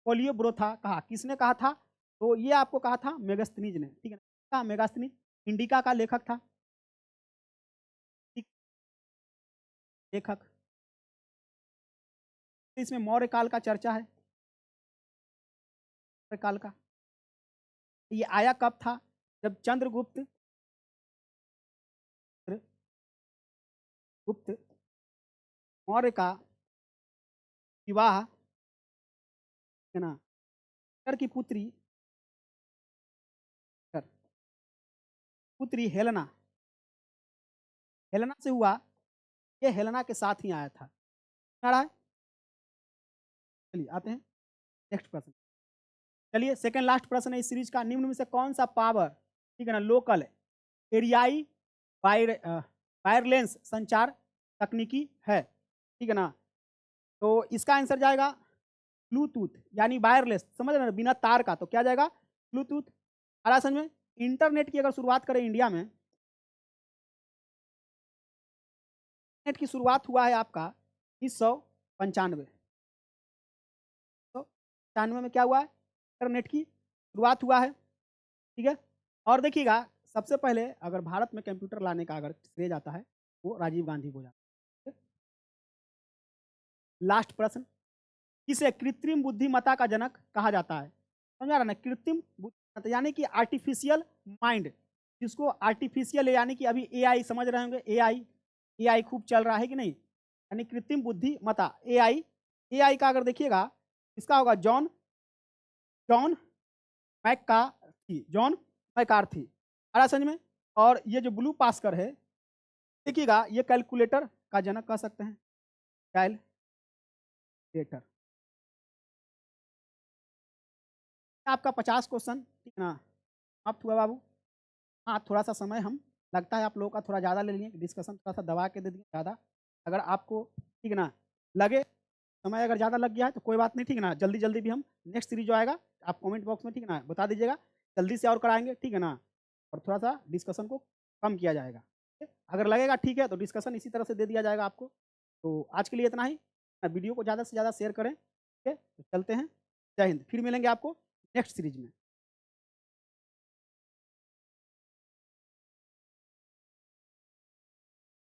Speaker 1: पोलियो ब्रोथा कहा? किसने कहा था? तो ये आपको कहा था मेगास्थनीज ने, ठीक है ना? कहा मेगास्थनीज इंडिका का लेखक था, ठीक, लेखक। इसमें मौर्य काल का चर्चा है, मौर्य काल का। ये आया कब था? जब चंद्रगुप्त गुप्त मौर्य का विवाह, है ना, कर की पुत्री, कर पुत्री हेलेना, हेलेना से हुआ। ये हेलेना के साथ ही आया था। आ रहा है, चलिए आते हैं नेक्स्ट प्रश्न। चलिए सेकंड लास्ट प्रश्न है इस सीरीज का, निम्न में से कौन सा पावर, ठीक है ना, लोकल एरियाई वायरलेस संचार तकनीकी है, ठीक है ना? तो इसका आंसर जाएगा ब्लूटूथ, यानी वायरलेस, समझ रहे ना, बिना तार का। तो क्या जाएगा? ब्लूटूथ। आ रहा समझ में? इंटरनेट की अगर शुरुआत करें इंडिया में, इंटरनेट की शुरुआत हुआ है आपका 1995। 1995 में क्या हुआ है? इंटरनेट की शुरुआत हुआ है, ठीक है। और देखिएगा, सबसे पहले अगर भारत में कंप्यूटर लाने का अगर श्रेय जाता है वो राजीव गांधी को जाता है। लास्ट प्रश्न, किसे कृत्रिम बुद्धिमत्ता का जनक कहा जाता है? समझा रहा ना, कृत्रिम बुद्धिमत्ता यानी कि आर्टिफिशियल माइंड, जिसको आर्टिफिशियल यानी कि अभी एआई समझ रहे होंगे, एआई, एआई खूब चल रहा है कि नहीं, यानी कृत्रिम बुद्धिमत्ता एआई। एआई का अगर देखिएगा, इसका होगा John John McCarthy, John McCarthy. आ रहा समझ में? और ये जो ब्लू पास्कर है, देखिएगा, ये कैलकुलेटर का जनक कह सकते हैं, कैलकुलेटर। आपका 50 क्वेश्चन, ठीक है ना, समाप्त हुआ बाबू। हाँ, थोड़ा सा समय हम लगता है आप लोगों का थोड़ा ज़्यादा ले लिए, डिस्कशन थोड़ा सा दबा के दे दिए ज़्यादा। अगर आपको, ठीक है ना, लगे समय अगर ज़्यादा लग गया है तो कोई बात नहीं, ठीक है ना, जल्दी जल्दी भी हम नेक्स्ट सीरीज जो आएगा आप कमेंट बॉक्स में, ठीक है ना, बता दीजिएगा, जल्दी से और कराएंगे, ठीक है ना। और थोड़ा सा डिस्कशन को कम किया जाएगा, ठीक है? अगर लगेगा ठीक है तो डिस्कशन इसी तरह से दे दिया जाएगा आपको। तो आज के लिए इतना ही, वीडियो को ज़्यादा से ज़्यादा शेयर करें, ठीक है? तो चलते हैं, जय हिंद, फिर मिलेंगे आपको नेक्स्ट सीरीज में।